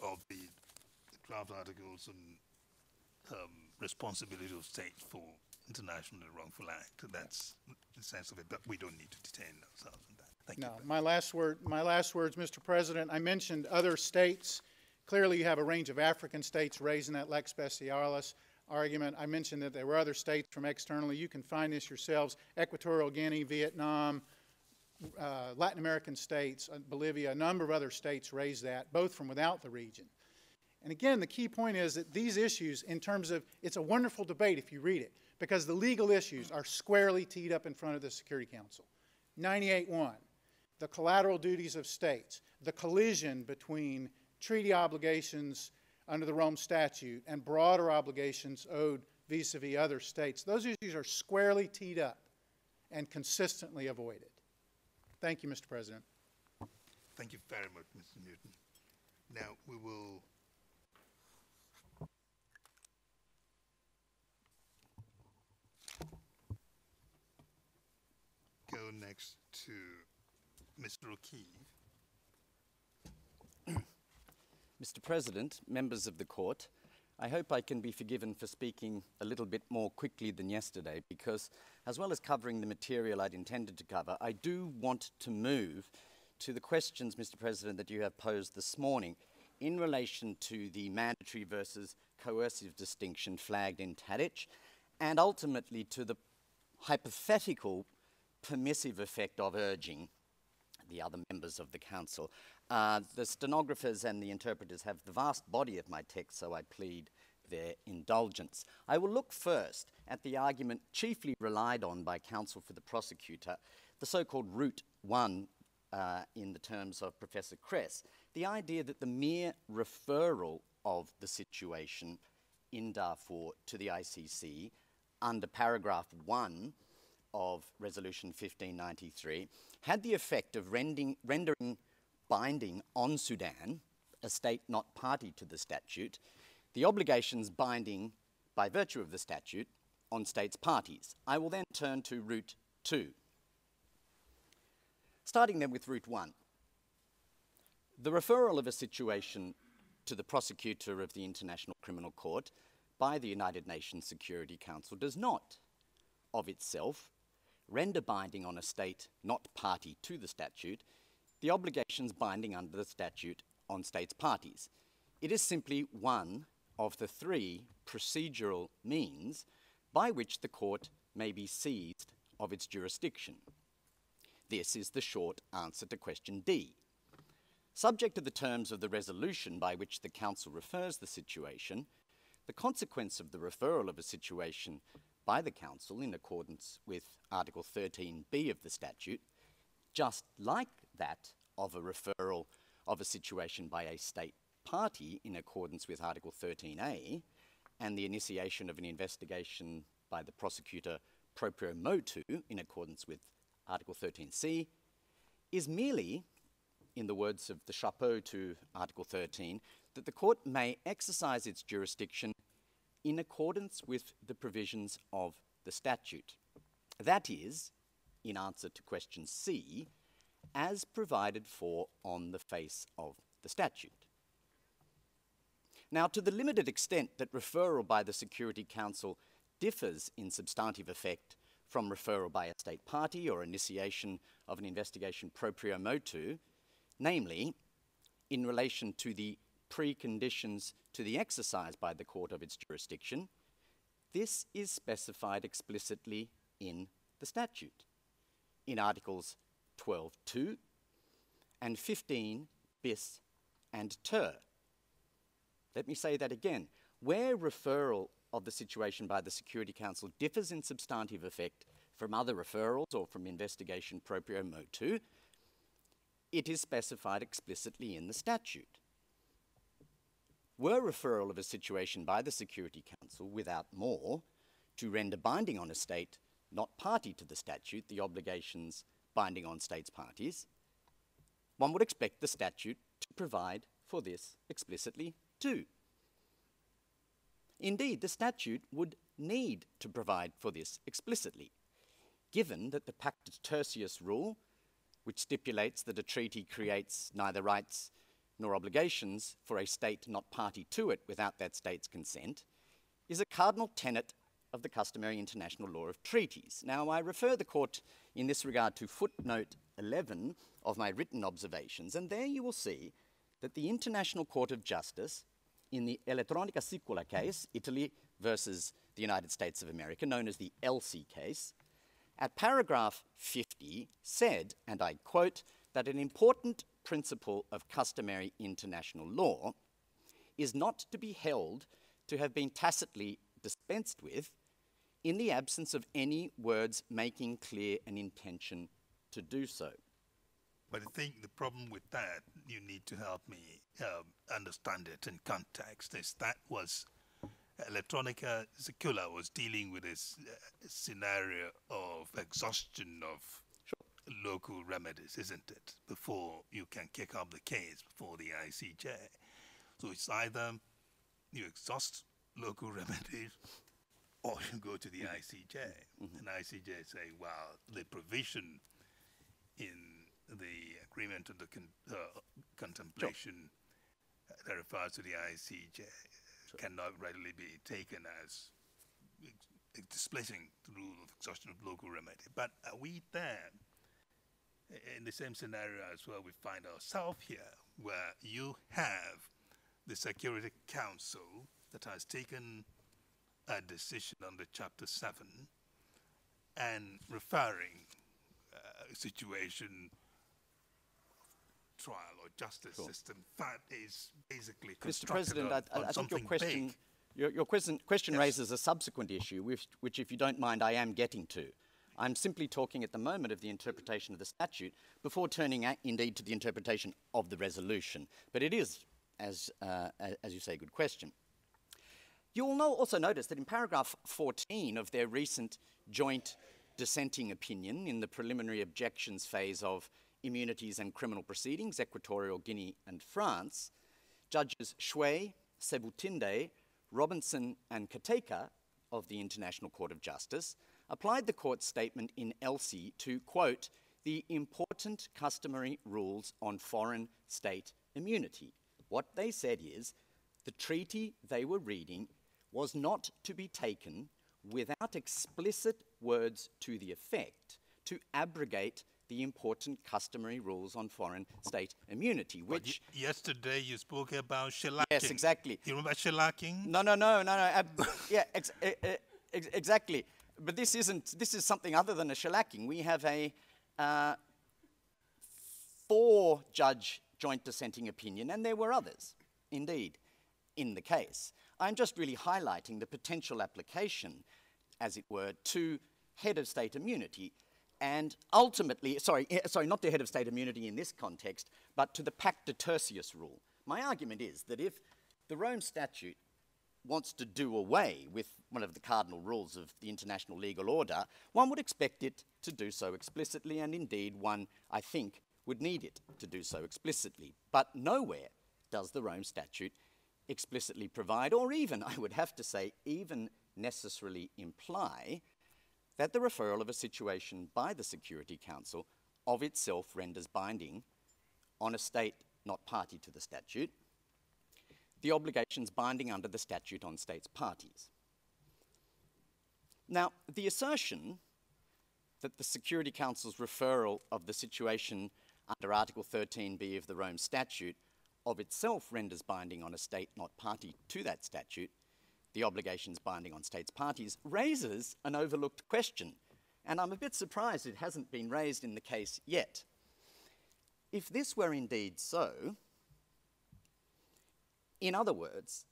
of the draft articles on responsibility of states for international and wrongful act. That's the sense of it, but we don't need to detain ourselves on that. Thank you. No, my last words, Mr. President, I mentioned other states. Clearly, you have a range of African states raising that lex specialis argument. I mentioned that there were other states from externally. You can find this yourselves. Equatorial Guinea, Vietnam, Latin American states, Bolivia, a number of other states raised that, both from without the region. And again, the key point is that these issues, in terms of, it's a wonderful debate if you read it, because the legal issues are squarely teed up in front of the Security Council. 98.1, the collateral duties of states, the collision between treaty obligations under the Rome Statute and broader obligations owed vis-a-vis other states. Those issues are squarely teed up and consistently avoided. Thank you, Mr. President. Thank you very much, Mr. Newton. Now we will go next to Mr. O'Keefe. Mr. President, members of the court, I hope I can be forgiven for speaking a little bit more quickly than yesterday because, as well as covering the material I'd intended to cover, I do want to move to the questions, Mr. President, that you have posed this morning in relation to the mandatory versus coercive distinction flagged in Tadic, and ultimately to the hypothetical permissive effect of urging the other members of the Council. The stenographers and the interpreters have the vast body of my text, so I plead their indulgence. I will look first at the argument chiefly relied on by counsel for the prosecutor, the so-called Route 1 in the terms of Professor Kress, the idea that the mere referral of the situation in Darfur to the ICC under paragraph 1 of Resolution 1593 had the effect of rendering binding on Sudan, a state not party to the statute, the obligations binding by virtue of the statute on states parties. I will then turn to Route 2. Starting then with Route 1. The referral of a situation to the prosecutor of the International Criminal Court by the United Nations Security Council does not, of itself, render binding on a state not party to the statute the obligations binding under the statute on states parties. It is simply one of the three procedural means by which the court may be seized of its jurisdiction. This is the short answer to question D. Subject to the terms of the resolution by which the Council refers the situation, the consequence of the referral of a situation by the Council in accordance with Article 13b of the statute, just like that of a referral of a situation by a state party in accordance with Article 13a, and the initiation of an investigation by the prosecutor proprio motu in accordance with Article 13c, is merely, in the words of the chapeau to Article 13, that the court may exercise its jurisdiction in accordance with the provisions of the statute. That is, in answer to question C, as provided for on the face of the statute. Now, to the limited extent that referral by the Security Council differs in substantive effect from referral by a state party or initiation of an investigation proprio motu, namely, in relation to the preconditions to the exercise by the court of its jurisdiction, this is specified explicitly in the statute, in Articles 12.2 and 15 bis and ter. Let me say that again. Where referral of the situation by the Security Council differs in substantive effect from other referrals or from investigation proprio motu, it is specified explicitly in the statute. Were referral of a situation by the Security Council without more to render binding on a state not party to the statute the obligations binding on states parties, one would expect the statute to provide for this explicitly too. Indeed, the statute would need to provide for this explicitly, given that the Pactus Tertius rule, which stipulates that a treaty creates neither rights nor obligations for a state not party to it without that state's consent, is a cardinal tenet of the customary international law of treaties. Now, I refer the court in this regard to footnote 11 of my written observations, and there you will see that the International Court of Justice in the Elettronica Sicula case, Italy versus the United States of America, known as the ELSI case, at paragraph 50 said, and I quote, that an important principle of customary international law is not to be held to have been tacitly dispensed with in the absence of any words making clear an intention to do so. But I think the problem with that, you need to help me understand it in context, is that was Elettronica Sicula was dealing with this scenario of exhaustion of local remedies, isn't it, before you can kick up the case before the ICJ. So it's either you exhaust local remedies or you go to the ICJ. And ICJ say, well, the provision in the agreement of the contemplation that refers to the ICJ cannot readily be taken as displacing the rule of exhaustion of local remedy. But are we there in the same scenario as well we find ourselves here, where you have the Security Council that has taken a decision under Chapter 7 and referring a situation, trial or justice system that is basically Mr. President, I think your question Yes. raises a subsequent issue, which, if you don't mind, I am getting to. I'm simply talking at the moment of the interpretation of the statute before turning indeed to the interpretation of the resolution. But it is, as you say, a good question. You will also notice that in paragraph 14 of their recent joint dissenting opinion in the preliminary objections phase of Immunities and Criminal Proceedings, Equatorial Guinea and France, Judges Shui, Sebutinde, Robinson and Kateka of the International Court of Justice applied the court's statement in ELSI to, quote, the important customary rules on foreign state immunity. What they said is the treaty they were reading was not to be taken without explicit words to the effect to abrogate the important customary rules on foreign state immunity, which... Yesterday you spoke about shellacking. Yes, exactly. You remember shellacking? No. Yeah, exactly. But this is something other than a shellacking. We have a 4-judge joint dissenting opinion, and there were others, indeed, in the case. I'm just really highlighting the potential application, as it were, to head of state immunity, and ultimately, sorry, not to head of state immunity in this context, but to the pacta tertius rule. My argument is that if the Rome Statute wants to do away with one of the cardinal rules of the international legal order, one would expect it to do so explicitly, and indeed one, I think, would need it to do so explicitly. But nowhere does the Rome Statute explicitly provide, or even, I would have to say, even necessarily imply that the referral of a situation by the Security Council of itself renders binding on a state not party to the statute the obligations binding under the statute on states parties. Now, the assertion that the Security Council's referral of the situation under Article 13b of the Rome Statute of itself renders binding on a state not party to that statute the obligations binding on states parties raises an overlooked question, and I'm a bit surprised it hasn't been raised in the case yet. If this were indeed so, in other words,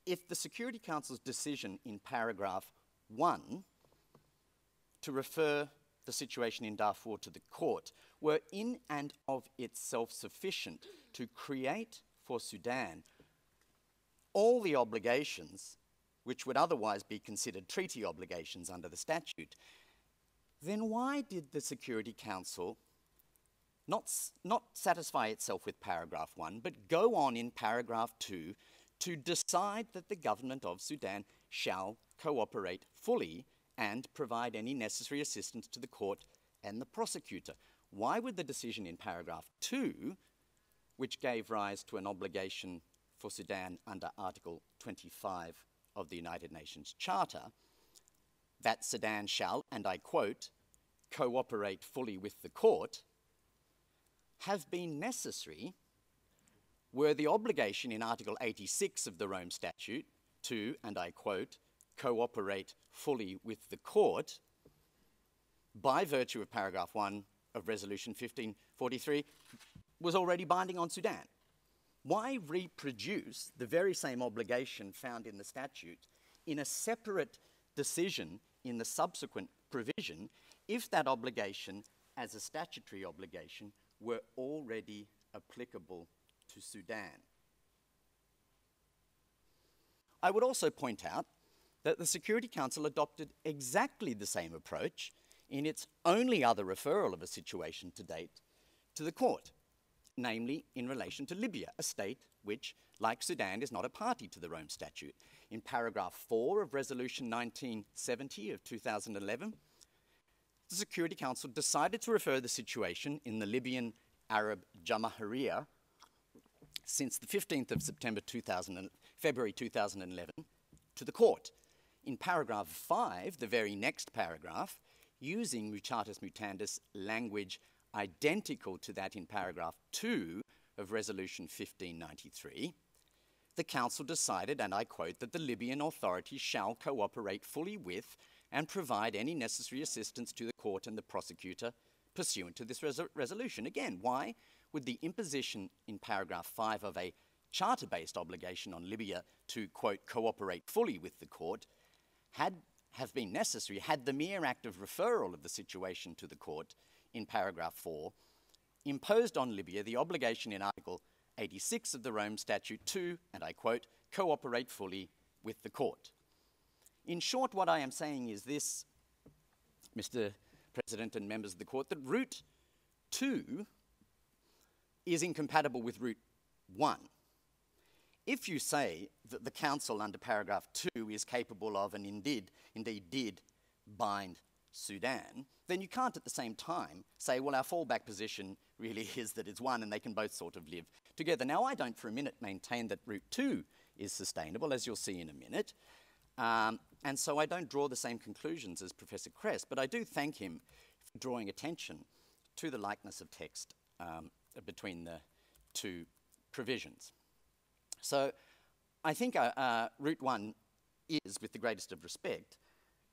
if the Security Council's decision in paragraph 1 to refer the situation in Darfur to the court were in and of itself sufficient to create for Sudan all the obligations which would otherwise be considered treaty obligations under the statute, then why did the Security Council not satisfy itself with paragraph 1, but go on in paragraph 2 to decide that the government of Sudan shall cooperate fully and provide any necessary assistance to the court and the prosecutor? Why would the decision in paragraph 2, which gave rise to an obligation for Sudan under Article 25 of the United Nations Charter, that Sudan shall, and I quote, cooperate fully with the court, have been necessary were the obligation in Article 86 of the Rome Statute to, and I quote, cooperate fully with the court by virtue of paragraph 1 of Resolution 1543 was already binding on Sudan. Why reproduce the very same obligation found in the statute in a separate decision in the subsequent provision if that obligation as a statutory obligation were already applicable to Sudan? I would also point out that the Security Council adopted exactly the same approach in its only other referral of a situation to date to the court, namely in relation to Libya, a state which, like Sudan, is not a party to the Rome Statute. In paragraph 4 of Resolution 1970 of 2011, the Security Council decided to refer the situation in the Libyan Arab Jamahiriya since the 15th of February 2011 to the court. In paragraph 5, the very next paragraph, using mutatis mutandis language identical to that in paragraph 2 of Resolution 1593, the Council decided, and I quote, that the Libyan authorities shall cooperate fully with and provide any necessary assistance to the court and the prosecutor pursuant to this resolution. Again, why would the imposition in paragraph 5 of a charter-based obligation on Libya to, quote, cooperate fully with the court have been necessary had the mere act of referral of the situation to the court in paragraph 4 imposed on Libya the obligation in Article 86 of the Rome Statute to, and I quote, cooperate fully with the court? In short, what I am saying is this, Mr. President and members of the court, that root 2 is incompatible with route 1. If you say that the Council under paragraph 2 is capable of and indeed did bind Sudan, then you can't at the same time say, well, our fallback position really is that it's 1 and they can both sort of live together. Now, I don't for a minute maintain that route 2 is sustainable, as you'll see in a minute, and so I don't draw the same conclusions as Professor Kress, but I do thank him for drawing attention to the likeness of text between the two provisions. So I think route 1 is, with the greatest of respect,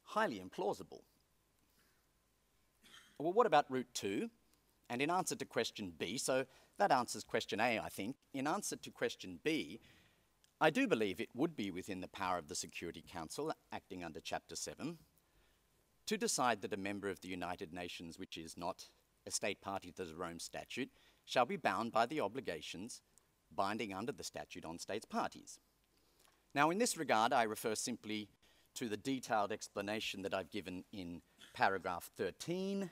highly implausible. Well, what about route 2? And in answer to question B, so that answers question A, I think. In answer to question B, I do believe it would be within the power of the Security Council, acting under Chapter 7, to decide that a member of the United Nations, which is not a state party to the Rome Statute, shall be bound by the obligations binding under the statute on states parties. Now, in this regard, I refer simply to the detailed explanation that I've given in paragraph 13,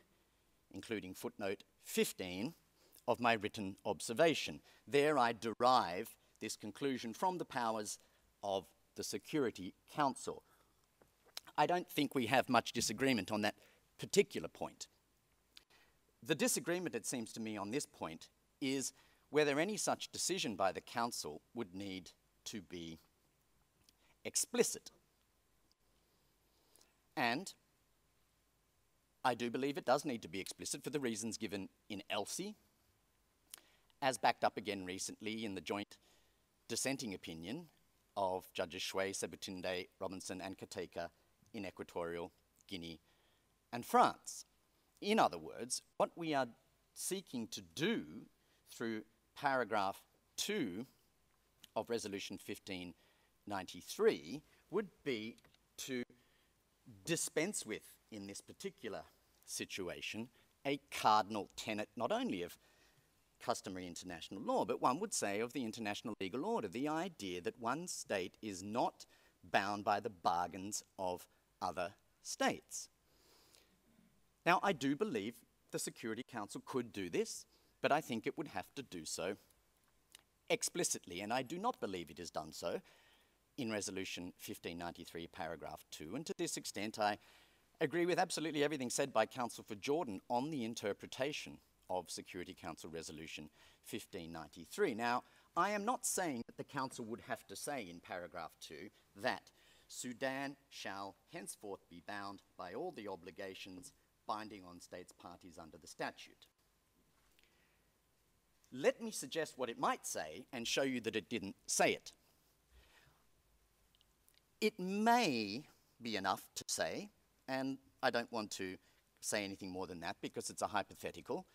including footnote 15 of my written observation. There I derive this conclusion from the powers of the Security Council. I don't think we have much disagreement on that particular point. The disagreement, it seems to me, on this point is whether any such decision by the Council would need to be explicit. And I do believe it does need to be explicit for the reasons given in Elsie, as backed up again recently in the joint dissenting opinion of Judges Shui, Sebutunde, Robinson and Kateka in Equatorial Guinea and France. In other words, what we are seeking to do through paragraph 2 of Resolution 1593 would be to dispense with, in this particular situation, a cardinal tenet not only of customary international law, but one would say of the international legal order, the idea that one state is not bound by the bargains of other states. Now, I do believe the Security Council could do this, but I think it would have to do so explicitly, and I do not believe it has done so in Resolution 1593, paragraph 2, and to this extent I agree with absolutely everything said by Counsel for Jordan on the interpretation of Security Council Resolution 1593. Now, I am not saying that the Council would have to say in paragraph 2 that Sudan shall henceforth be bound by all the obligations binding on states parties under the statute. Let me suggest what it might say and show you that it didn't say it. It may be enough to say, and I don't want to say anything more than that because it's a hypothetical,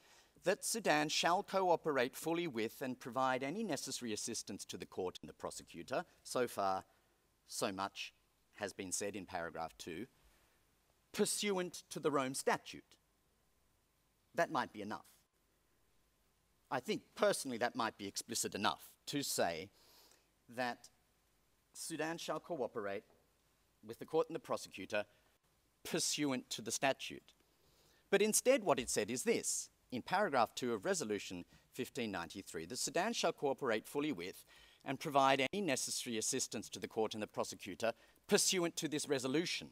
that Sudan shall cooperate fully with and provide any necessary assistance to the court and the prosecutor. So far, so much has been said in paragraph 2, pursuant to the Rome Statute. That might be enough. I think personally that might be explicit enough to say that Sudan shall cooperate with the court and the prosecutor pursuant to the statute. But instead what it said is this, in paragraph 2 of Resolution 1593, that Sudan shall cooperate fully with and provide any necessary assistance to the court and the prosecutor pursuant to this resolution.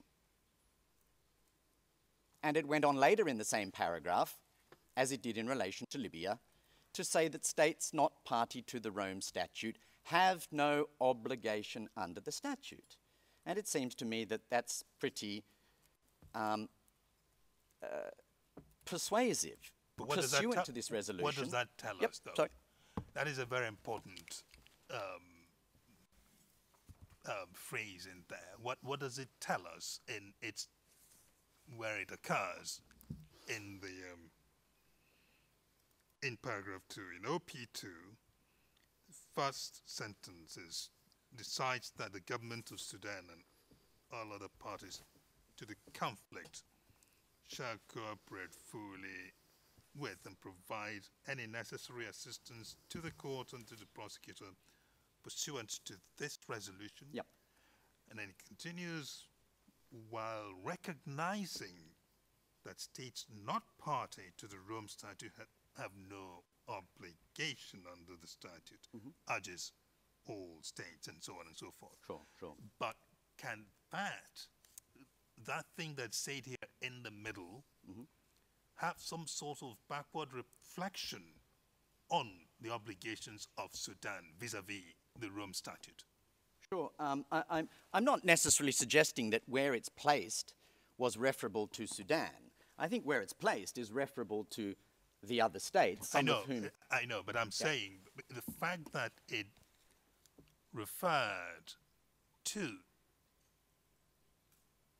And it went on later in the same paragraph, as it did in relation to Libya, to say that states not party to the Rome Statute have no obligation under the statute. And it seems to me that that's pretty persuasive, But pursuant to this resolution. What does that tell us, though? Sorry. That is a very important phrase in there. What does it tell us in its where it occurs in the in paragraph 2 in OP2? First sentence is decides that the government of Sudan and all other parties to the conflict shall cooperate fully with and provide any necessary assistance to the court and to the prosecutor pursuant to this resolution. Yep. And then it continues, while recognizing that states not party to the Rome Statute have no obligation under the statute, urges all states and so on and so forth. Sure, sure. But can that thing that's said here in the middle have some sort of backward reflection on the obligations of Sudan vis-a-vis the Rome Statute? Sure. I'm not necessarily suggesting that where it's placed was referable to Sudan. I think where it's placed is referable to the other states, some of whom... I know, but I'm saying the fact that it referred to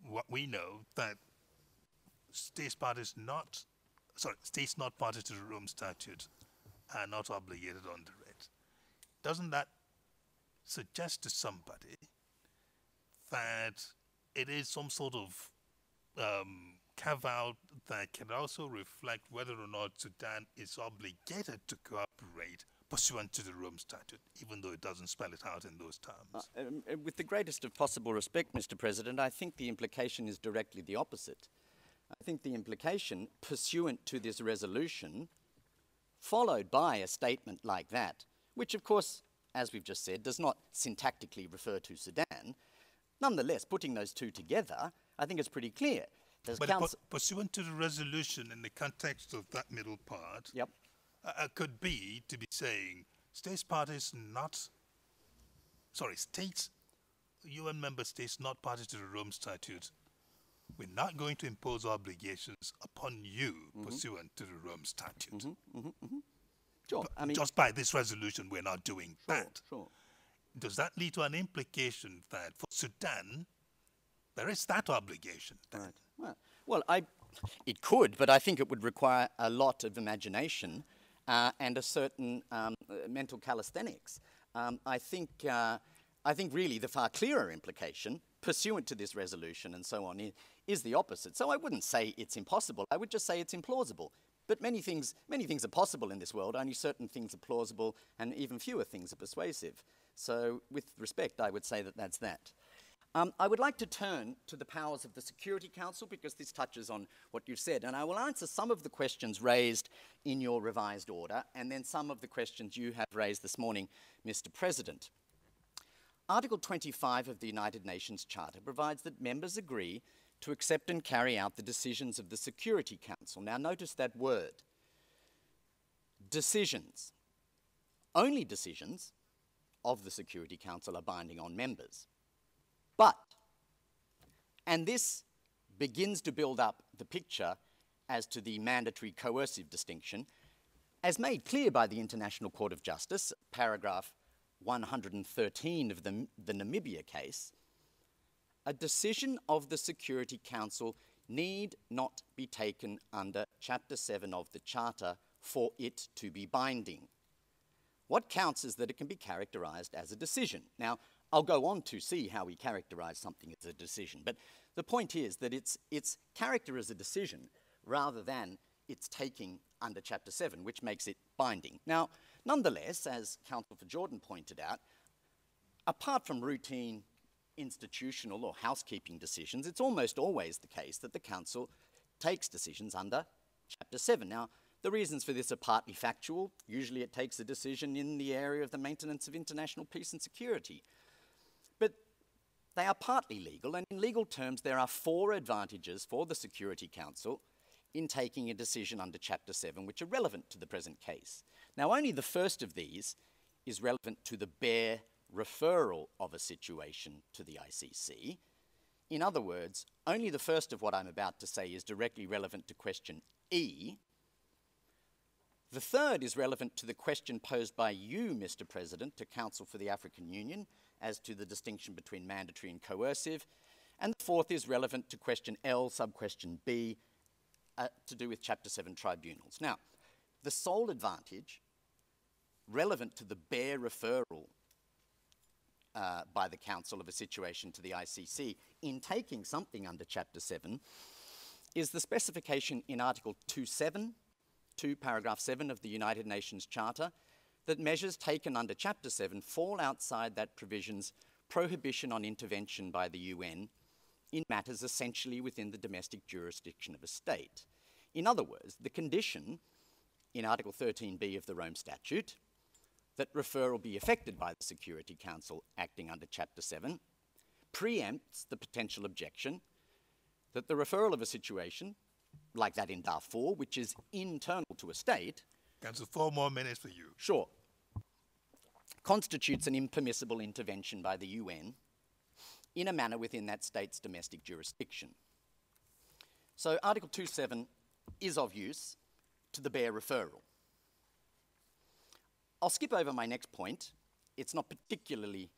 what we know, that states not parties to the Rome Statute are not obligated under it. Doesn't that suggest to somebody that it is some sort of carve-out that can also reflect whether or not Sudan is obligated to cooperate pursuant to the Rome Statute, even though it doesn't spell it out in those terms? With the greatest of possible respect, Mr. President, I think the implication is directly the opposite. I think the implication, pursuant to this resolution, followed by a statement like that, which of course, as we've just said, does not syntactically refer to Sudan, nonetheless, putting those two together, I think it's pretty clear. But pursuant to the resolution in the context of that middle part, yep. Could be to be saying states, UN member states not parties to the Rome Statute, we're not going to impose obligations upon you pursuant to the Rome Statute. Sure. I mean, just by this resolution, we're not doing that. Sure. Does that lead to an implication that for Sudan, there is that obligation? Right. Well, it could, but I think it would require a lot of imagination and a certain mental calisthenics. I think really the far clearer implication, pursuant to this resolution and so on, is the opposite. So I wouldn't say it's impossible. I would just say it's implausible. But many things are possible in this world. Only certain things are plausible, and even fewer things are persuasive. So, with respect, I would say that that's that. I would like to turn to the powers of the Security Council, because this touches on what you've said, and I will answer some of the questions raised in your revised order, and then some of the questions you have raised this morning, Mr. President. Article 25 of the United Nations Charter provides that members agree to accept and carry out the decisions of the Security Council. Now notice that word, decisions. Only decisions of the Security Council are binding on members. But, and this begins to build up the picture as to the mandatory coercive distinction, as made clear by the International Court of Justice, paragraph 113 of the Namibia case, a decision of the Security Council need not be taken under Chapter 7 of the Charter for it to be binding. What counts is that it can be characterized as a decision. Now, I'll go on to see how we characterize something as a decision, but the point is that it's character as a decision rather than its taking under Chapter 7, which makes it binding. Now, nonetheless, as Counsel for Jordan pointed out, apart from routine institutional or housekeeping decisions, it's almost always the case that the Council takes decisions under Chapter 7. Now, the reasons for this are partly factual. Usually it takes a decision in the area of the maintenance of international peace and security. But they are partly legal, and in legal terms there are 4 advantages for the Security Council in taking a decision under Chapter 7 which are relevant to the present case. Now, only the first of these is relevant to the bare referral of a situation to the ICC. In other words, only the first of what I'm about to say is directly relevant to question E. The third is relevant to the question posed by you, Mr. President, to Counsel for the African Union as to the distinction between mandatory and coercive. And the fourth is relevant to question L, sub-question B, to do with Chapter 7 tribunals. Now, the sole advantage relevant to the bare referral by the Council of a situation to the ICC in taking something under Chapter 7 is the specification in Article 2.7, paragraph 7 of the United Nations Charter, that measures taken under Chapter 7 fall outside that provision's prohibition on intervention by the UN in matters essentially within the domestic jurisdiction of a state. In other words, the condition in Article 13b of the Rome Statute that referral be effected by the Security Council acting under Chapter 7 preempts the potential objection that the referral of a situation, like that in Darfur, which is internal to a state, Council, 4 more minutes for you. sure, constitutes an impermissible intervention by the UN in a manner within that state's domestic jurisdiction. So Article 2.7 is of use to the bare referral. I'll skip over my next point. It's not particularly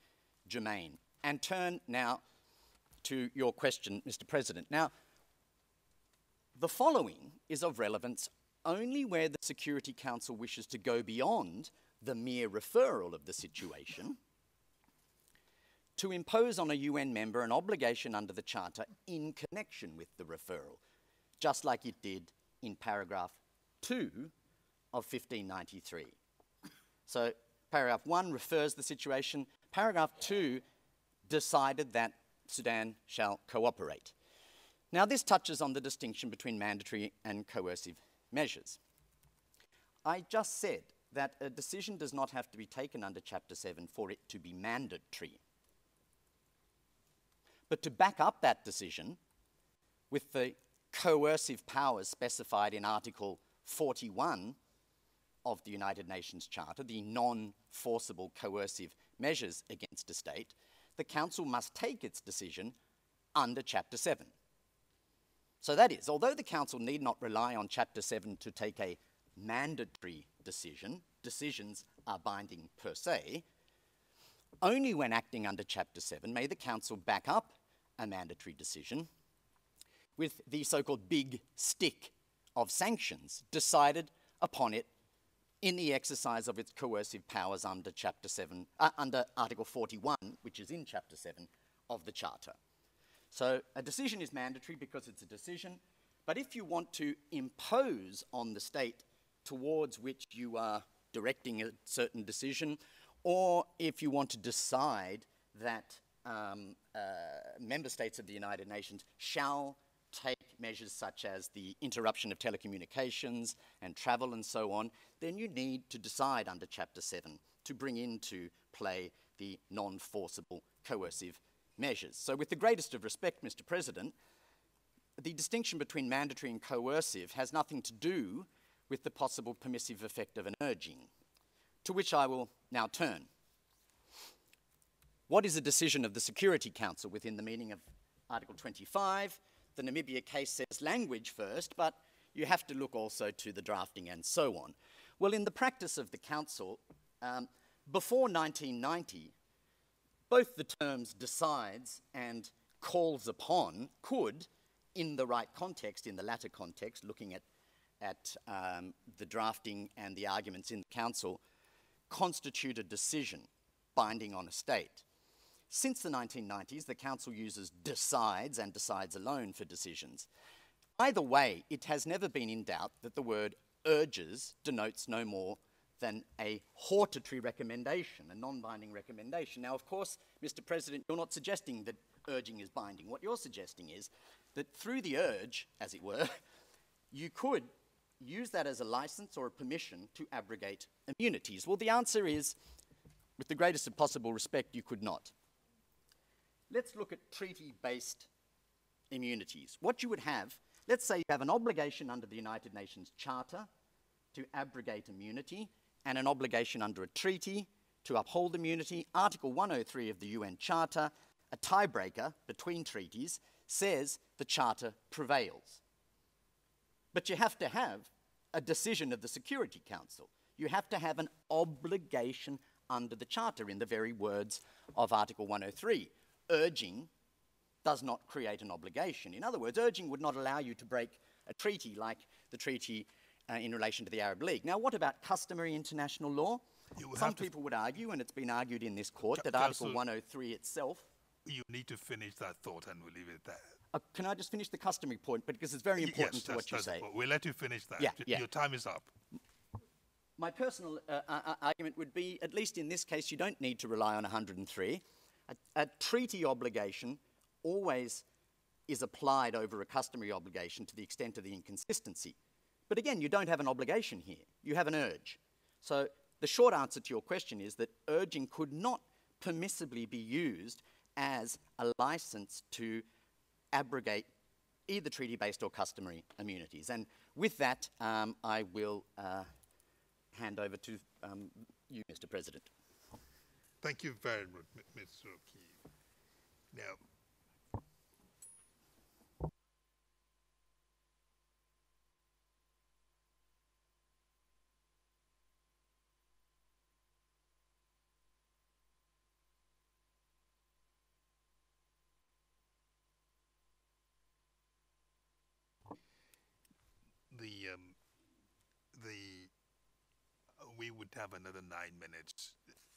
germane, and turn now to your question, Mr. President. Now, the following is of relevance only where the Security Council wishes to go beyond the mere referral of the situation to impose on a UN member an obligation under the Charter in connection with the referral, just like it did in paragraph 2 of 1593. So paragraph 1 refers the situation. Paragraph 2 decided that Sudan shall cooperate. Now, this touches on the distinction between mandatory and coercive measures. I just said that a decision does not have to be taken under Chapter 7 for it to be mandatory. But to back up that decision with the coercive powers specified in Article 41 of the United Nations Charter, the non-forcible coercive measures against a state, the Council must take its decision under Chapter 7. So that is, although the Council need not rely on Chapter 7 to take a mandatory decision, decisions are binding per se, only when acting under Chapter 7 may the Council back up a mandatory decision with the so-called big stick of sanctions decided upon it in the exercise of its coercive powers under Chapter 7, under Article 41, which is in Chapter 7 of the Charter. So a decision is mandatory because it's a decision, but if you want to impose on the state towards which you are directing a certain decision, or if you want to decide that member states of the United Nations shall take measures such as the interruption of telecommunications and travel and so on, then you need to decide under Chapter 7 to bring into play the non-forcible coercive measures. So with the greatest of respect, Mr. President, the distinction between mandatory and coercive has nothing to do with the possible permissive effect of an urging, to which I will now turn. What is a decision of the Security Council within the meaning of Article 25? The Namibia case says language first, but you have to look also to the drafting and so on. Well, in the practice of the Council, before 1990, both the terms decides and calls upon could, in the right context, in the latter context, looking at the drafting and the arguments in the Council, constitute a decision binding on a state. Since the 1990s, the Council uses decides and decides alone for decisions. Either way, it has never been in doubt that the word urges denotes no more than a hortatory recommendation, a non-binding recommendation. Now, of course, Mr. President, you're not suggesting that urging is binding. What you're suggesting is that through the urge, as it were, you could use that as a license or a permission to abrogate immunities. Well, the answer is, with the greatest of possible respect, you could not. Let's look at treaty-based immunities. What you would have, let's say you have an obligation under the United Nations Charter to abrogate immunity and an obligation under a treaty to uphold immunity. Article 103 of the UN Charter, a tiebreaker between treaties, says the Charter prevails. But you have to have a decision of the Security Council. You have to have an obligation under the Charter in the very words of Article 103. Urging does not create an obligation. In other words, urging would not allow you to break a treaty like the treaty in relation to the Arab League. Now, what about customary international law? Some people would argue, and it's been argued in this court, that Article 103 itself... You need to finish that thought and we'll leave it there. Can I just finish the customary point? Because it's very important to what you say. We'll let you finish that. Yeah. Your time is up. My personal argument would be, at least in this case, you don't need to rely on 103. A treaty obligation always is applied over a customary obligation to the extent of the inconsistency. But again, you don't have an obligation here. You have an urge. So the short answer to your question is that urging could not permissibly be used as a license to abrogate either treaty-based or customary immunities. And with that, I will hand over to you, Mr. President. Thank you very much, Mr. O'Keefe. Now, we would have another 9 minutes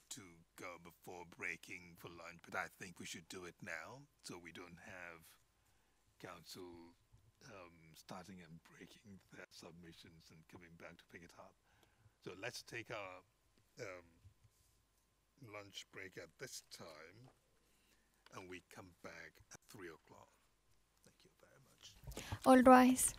to go before breaking for lunch, but I think we should do it now so we don't have council starting and breaking their submissions and coming back to pick it up. So let's take our lunch break at this time, and we come back at 3 o'clock. Thank you very much. All rise.